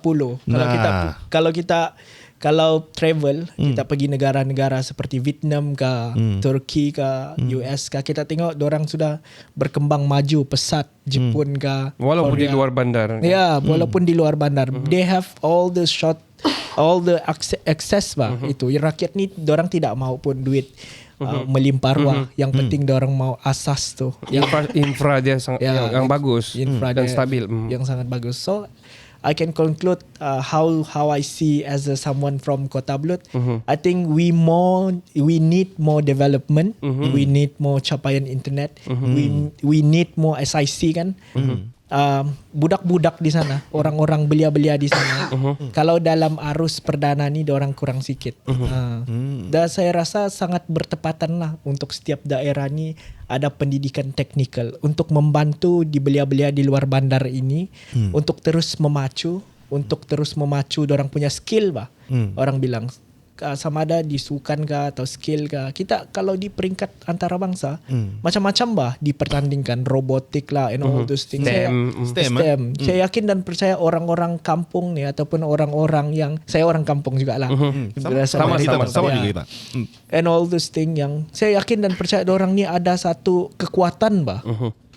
Kalau travel, kita pergi negara-negara seperti Vietnam ke, Turki ke, US ke, kita tengok dorang sudah berkembang maju pesat, Jepun ke, Walaupun Korea. di luar bandar. Ya, walaupun di luar bandar. They have all the access bah. Itu rakyat ni dorang tidak mau pun duit melimpah ruah. Yang penting dorang mau asas tu. Infra dia sangat yang bagus Infra dan dia stabil. yang sangat bagus. So I can conclude how I see as someone from Kota Belud. I think we need more development. We need more capaian internet. We need more SIC kan. Budak-budak di sana, orang-orang belia-belia di sana. Kalau dalam arus perdana ni orang kurang sikit. Dan saya rasa sangat bertepatan lah untuk setiap daerah ni ada pendidikan teknikal untuk membantu di belia-belia di luar bandar ini untuk terus memacu orang punya skill bah. Orang bilang sama ada di sukan ke atau skill ke. Kita kalau di peringkat antarabangsa macam-macam bah dipertandingkan, robotik lah and all those things. STEM. Saya yakin dan percaya orang-orang kampung ni ataupun orang-orang yang, saya orang kampung jugalah. Sama juga kita. And all those things yang saya yakin dan percaya orang ni ada satu kekuatan bah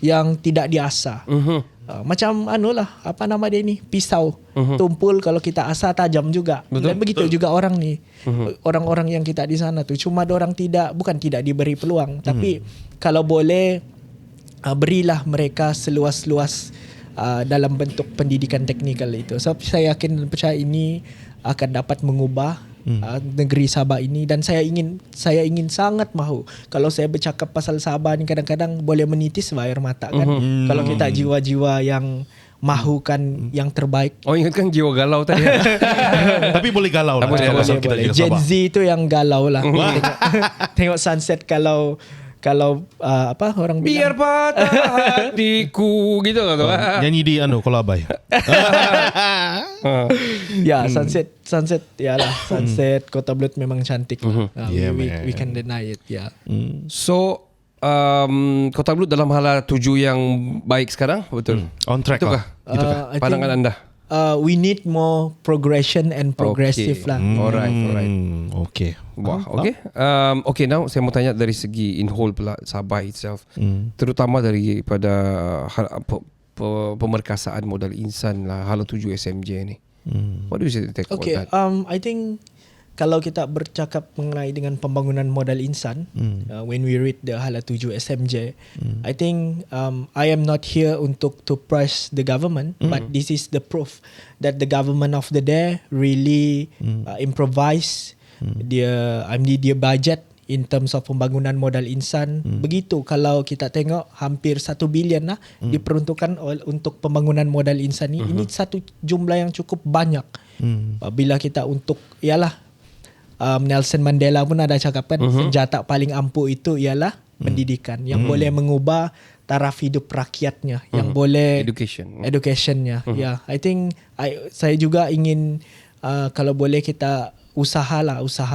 yang tidak diasah. Macam apa nama dia ni, pisau tumpul, kalau kita asah tajam juga. Dan begitu juga orang ni, orang-orang yang kita di sana tu, cuma orang bukan tidak diberi peluang, tapi kalau boleh berilah mereka seluas-luas dalam bentuk pendidikan teknikal itu. So saya yakin dan percaya ini akan dapat mengubah negeri Sabah ini. Dan saya ingin sangat mahu, kalau saya bercakap pasal Sabah ni kadang-kadang boleh menitis air mata kan. Kalau kita jiwa-jiwa yang mahukan yang terbaik. Ingatkan jiwa galau tadi. Tapi boleh galau lah. Boleh. Gen Z tu yang galau lah. Tengok sunset kalau orang Biar bilang patah hatiku gitu kan tu. Nyanyi di Kolabai. Ya, sunset yalah, sunset Kota Belud memang cantik lah. Yeah, We can deny it. Yeah. So Kota Belud dalam hala tuju yang baik sekarang, betul? On track Itukah? lah. I Pandangan think, anda? we need more progression and progressive lah. Alright. Okay. Wah, okay. Okay, now saya mau tanya dari segi in whole pula Sabah itself, terutama daripada pemerkasaan modal insan lah, hala 7 SMJ ni. What do you say take Okay, about that? I think kalau kita bercakap mengenai dengan pembangunan modal insan, when we read the hala 7 SMJ, I think I am not here untuk to praise the government, but this is the proof that the government of the day really improvise their budget in terms of pembangunan modal insan. Begitu kalau kita tengok hampir 1 bilion lah diperuntukkan untuk pembangunan modal insan ni. Ini satu jumlah yang cukup banyak. Bila kita untuk ialah Nelson Mandela pun ada cakap kan, senjata paling ampuh itu ialah pendidikan yang boleh mengubah taraf hidup rakyatnya, yang boleh educationnya. I think saya juga ingin kalau boleh kita usaha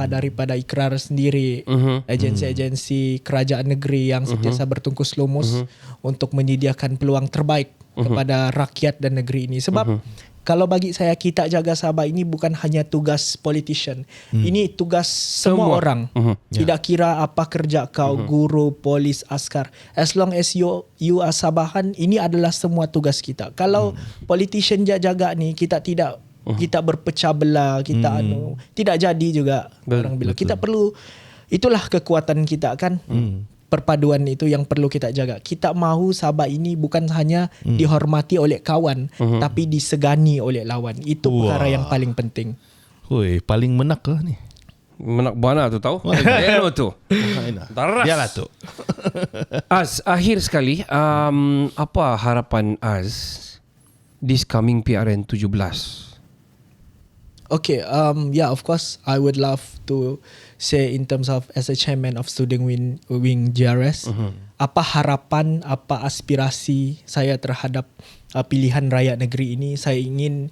daripada Ikrar sendiri, agensi-agensi kerajaan negeri yang sentiasa bertungkus lumus untuk menyediakan peluang terbaik kepada rakyat dan negeri ini. Sebab kalau bagi saya, kita jaga Sabah ini bukan hanya tugas politician. Ini tugas semua orang. Tidak kira apa kerja kau, guru, polis, askar. As long as you are Sabahan, ini adalah semua tugas kita. Kalau politician jaga ni, kita tidak kita berpecah belah, kita tidak jadi juga. Orang bilang kita perlu, itulah kekuatan kita kan. Perpaduan itu yang perlu kita jaga. Kita mahu Sabah ini bukan hanya dihormati oleh kawan, tapi disegani oleh lawan. Itu perkara yang paling penting. Hui, paling menak ke ni? Menak bana tu tahu? Eno tu. Taras. Yalah tu. Az, akhir sekali, apa harapan Az this coming PRN 17? Okay, of course, I would love to say in terms of as a chairman of Student Wing GRS, apa harapan, apa aspirasi saya terhadap pilihan raya negeri ini. Saya ingin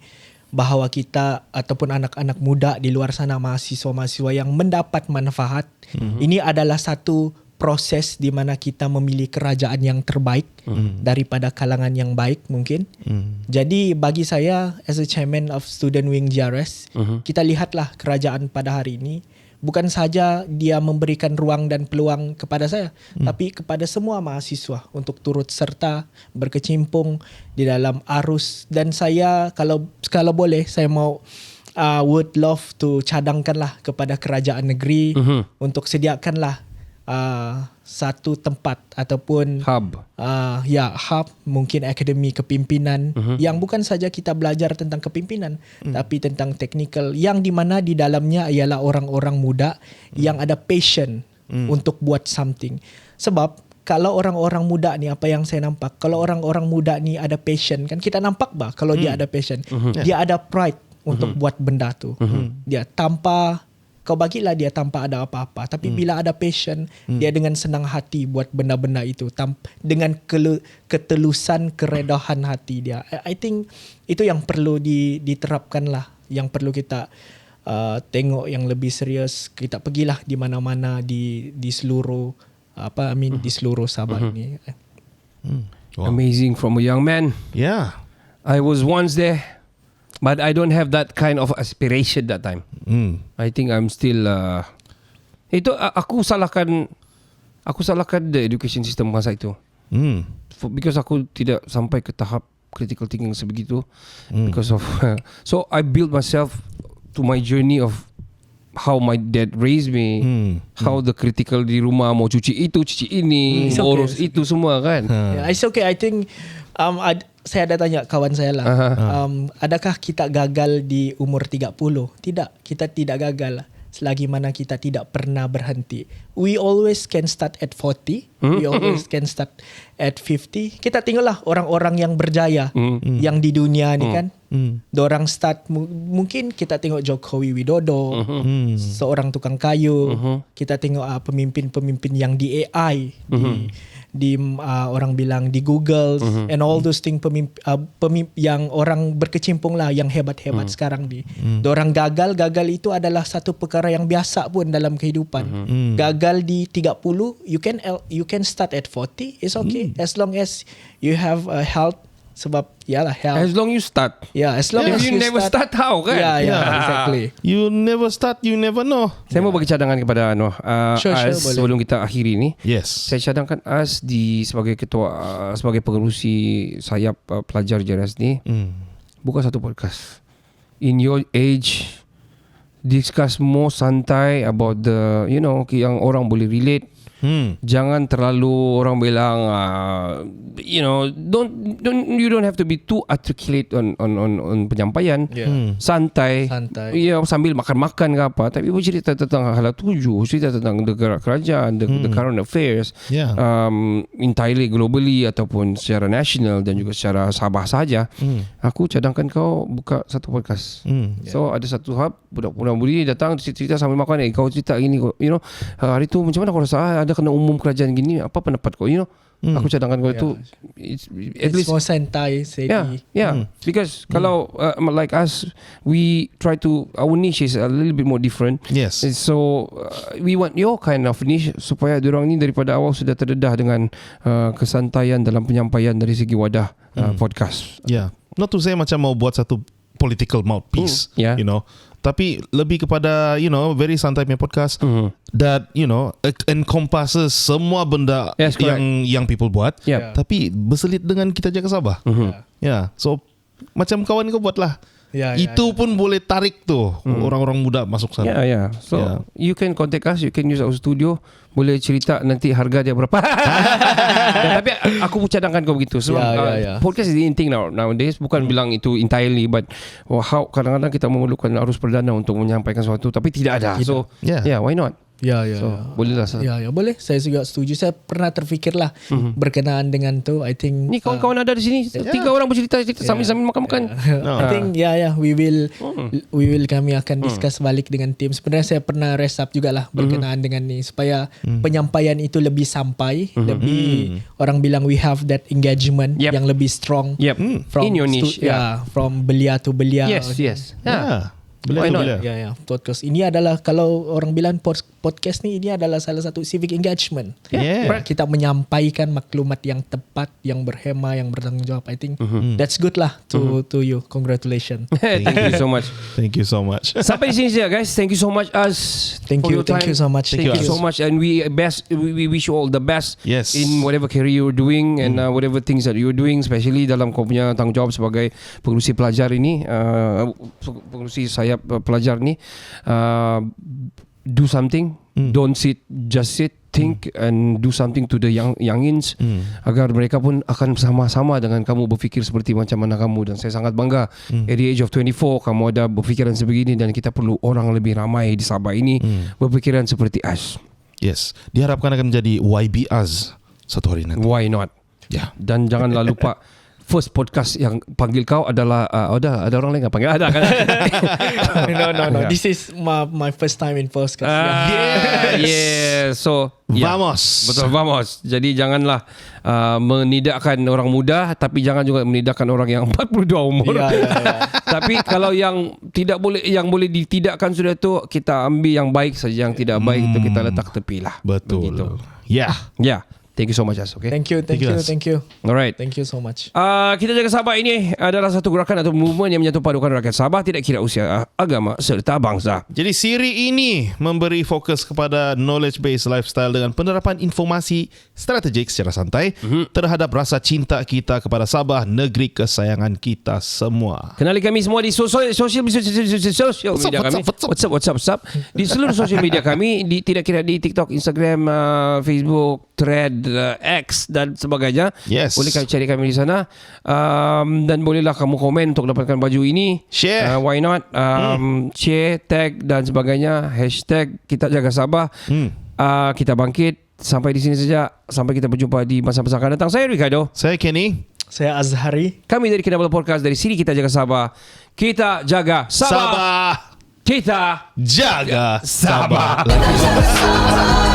bahawa kita ataupun anak-anak muda di luar sana, mahasiswa-mahasiswa yang mendapat manfaat, ini adalah satu proses di mana kita memilih kerajaan yang terbaik daripada kalangan yang baik mungkin. Jadi bagi saya as a chairman of Student Wing GRS, kita lihatlah kerajaan pada hari ini bukan saja dia memberikan ruang dan peluang kepada saya, tapi kepada semua mahasiswa untuk turut serta berkecimpung di dalam arus. Dan saya kalau boleh, saya mau would love to cadangkanlah kepada kerajaan negeri untuk sediakanlah satu tempat ataupun hub, hub, mungkin akademi kepimpinan yang bukan saja kita belajar tentang kepimpinan, tapi tentang teknikal, yang di mana di dalamnya ialah orang-orang muda yang ada passion untuk buat something. Sebab kalau orang-orang muda ni, apa yang saya nampak, kalau orang-orang muda ni ada passion, kan kita nampak bah kalau dia ada passion, dia ada pride untuk buat benda tu. Dia tanpa kau bagilah dia tanpa ada apa-apa, tapi bila ada passion, dia dengan senang hati buat benda-benda itu dengan ketelusan, keredahan hati dia. I think itu yang perlu diterapkan lah, yang perlu kita tengok yang lebih serius. Kita pergilah di mana-mana di seluruh di seluruh Sabah ini. Wow. Amazing from a young man. Yeah. I was once there, but I don't have that kind of aspiration that time. I think I'm still itu aku salahkan the education system masa itu. Because aku tidak sampai ke tahap critical thinking sebegitu. Because of so I built myself to my journey of how my dad raised me, how the critical di rumah, mau cuci itu, cuci ini, mau urus itu semua kan. Yeah, it's okay. I think saya ada tanya kawan saya lah, adakah kita gagal di umur 30? Tidak, kita tidak gagal selagi mana kita tidak pernah berhenti. We always can start at 40, we always can start at 50. Kita tengoklah orang-orang yang berjaya yang di dunia ni kan. Dorang start, mungkin kita tengok Jokowi Widodo, seorang tukang kayu. Kita tengok pemimpin-pemimpin yang di AI, di orang bilang di Google, and all those things, yang orang berkecimpung lah, yang hebat-hebat sekarang ni. Dorang gagal itu adalah satu perkara yang biasa pun dalam kehidupan. Gagal di 30, you can start at 40, it's okay, as long as you have health. Sebab yalah health. As long you start. Yeah, as long as you never start how kan? Yeah, exactly. You never start, you never know. Saya mau bagi cadangan kepada Sure, Az boleh. sebelum kita akhiri ni. Yes. Saya cadangkan Az sebagai ketua, sebagai pengerusi sayap pelajar JRS ni, buka satu podcast. In your age, discuss more santai about the, yang orang boleh relate. Jangan terlalu orang bilang you know, you don't have to be too articulate on penyampaian. Santai. Ya, sambil makan-makan ke apa, tapi bercerita tentang hal tuju, cerita tentang kerajaan, the current affairs, entirely globally ataupun secara national dan juga secara Sabah saja. Aku cadangkan kau buka satu podcast. So ada satu hub, budak-budak budi datang cerita sambil makan, kau cerita gini, you know, hari tu macam mana kau rasa ada kena umum kerajaan gini, apa pendapat kau, you know. Aku cadangkan kau itu at least more santai, steady. Because kalau like us, we try to, our niche is a little bit more different. Yes. So we want your kind of niche supaya diorang ni daripada awal sudah terdedah dengan kesantaian dalam penyampaian dari segi wadah podcast. Yeah. Not to say macam mau buat satu political mouthpiece, you know. Tapi lebih kepada, you know, very santai punya podcast that, you know, encompasses semua benda yang people buat, tapi berselit dengan kita jaga Sabah. So macam kawan kau buat lah. Itu pun boleh tarik tu orang-orang muda masuk sana. So you can contact us, you can use our studio, boleh cerita nanti harga dia berapa. Tapi aku cadangkan kau begitu. Sebab podcast is the in thing nowadays. Bukan bilang itu entirely, but how kadang-kadang kita memerlukan arus perdana untuk menyampaikan sesuatu, tapi tidak ada. So why not? Boleh lah. Boleh. Saya juga setuju. Saya pernah terfikirlah berkenaan dengan tu. I think ni kawan-kawan ada di sini. 3 orang bercerita sambil makan-makan. I think we will kami akan discuss balik dengan tim. Sebenarnya saya pernah rest up jugalah berkenaan dengan ni supaya penyampaian itu lebih sampai, lebih orang bilang we have that engagement yang lebih strong from in your niche. From belia to belia. Yes. Why not? Podcast ini adalah, kalau orang bilang podcast ni, ini adalah salah satu civic engagement. Kita menyampaikan maklumat yang tepat, yang berhema, yang bertanggungjawab. I think that's good lah to you. Congratulations. Thank you so much. Thank you so much. Sampai di sini saja, guys. Thank you so much Thank you so much. Thank you so much, and we wish you all the best in whatever career you're doing and whatever things that you're doing, especially dalam kau punya tanggungjawab sebagai pengurusi pelajar ini, pengurusi sayap pelajar ni. Do something, don't just sit, think and do something to the youngins, agar mereka pun akan sama-sama dengan kamu berfikir seperti macam mana kamu. Dan saya sangat bangga at the age of 24 kamu ada berfikiran sebegini, dan kita perlu orang lebih ramai di Sabah ini berfikiran seperti us. Yes, diharapkan akan menjadi YB Az satu hari nanti. Why not? Dan janganlah lupa first podcast yang panggil kau adalah ada orang lain yang panggil ada kan? No. This is my first time in podcast. So vamos. Betul, vamos. Jadi janganlah menidakkan orang muda, tapi jangan juga menidakkan orang yang 42 umur. Tapi kalau yang tidak boleh, yang boleh ditidakkan sudah tu, kita ambil yang baik saja, yang tidak baik itu kita letak tepilah. Betul. Begitu. Yeah. Thank you so much, As. Okay. Thank you. Alright. Thank you so much. Kita Jaga Sabah ini adalah satu gerakan atau movement yang menyatu padukan rakyat Sabah, tidak kira usia, agama serta bangsa. Jadi siri ini memberi fokus kepada knowledge-based lifestyle dengan penerapan informasi strategik secara santai terhadap rasa cinta kita kepada Sabah, negeri kesayangan kita semua. Kenali kami semua di sosial media kami. WhatsApp. Di seluruh sosial media kami, tidak kira di TikTok, Instagram, Facebook, Thread, X dan sebagainya. Boleh kami cari kami di sana, dan bolehlah kamu komen untuk dapatkan baju ini. Share, why not? Share, tag dan sebagainya. Hashtag Kita Jaga Sabah. Kita bangkit. Sampai di sini saja. Sampai kita berjumpa di masa-masa akan datang. Saya Ricardo. Saya Kenny. Saya Azhari. Kami dari Kinabalu Podcast, dari sini Kita Jaga Sabah. Kita Jaga Sabah. Kita Jaga Sabah. Kita jaga Sabah.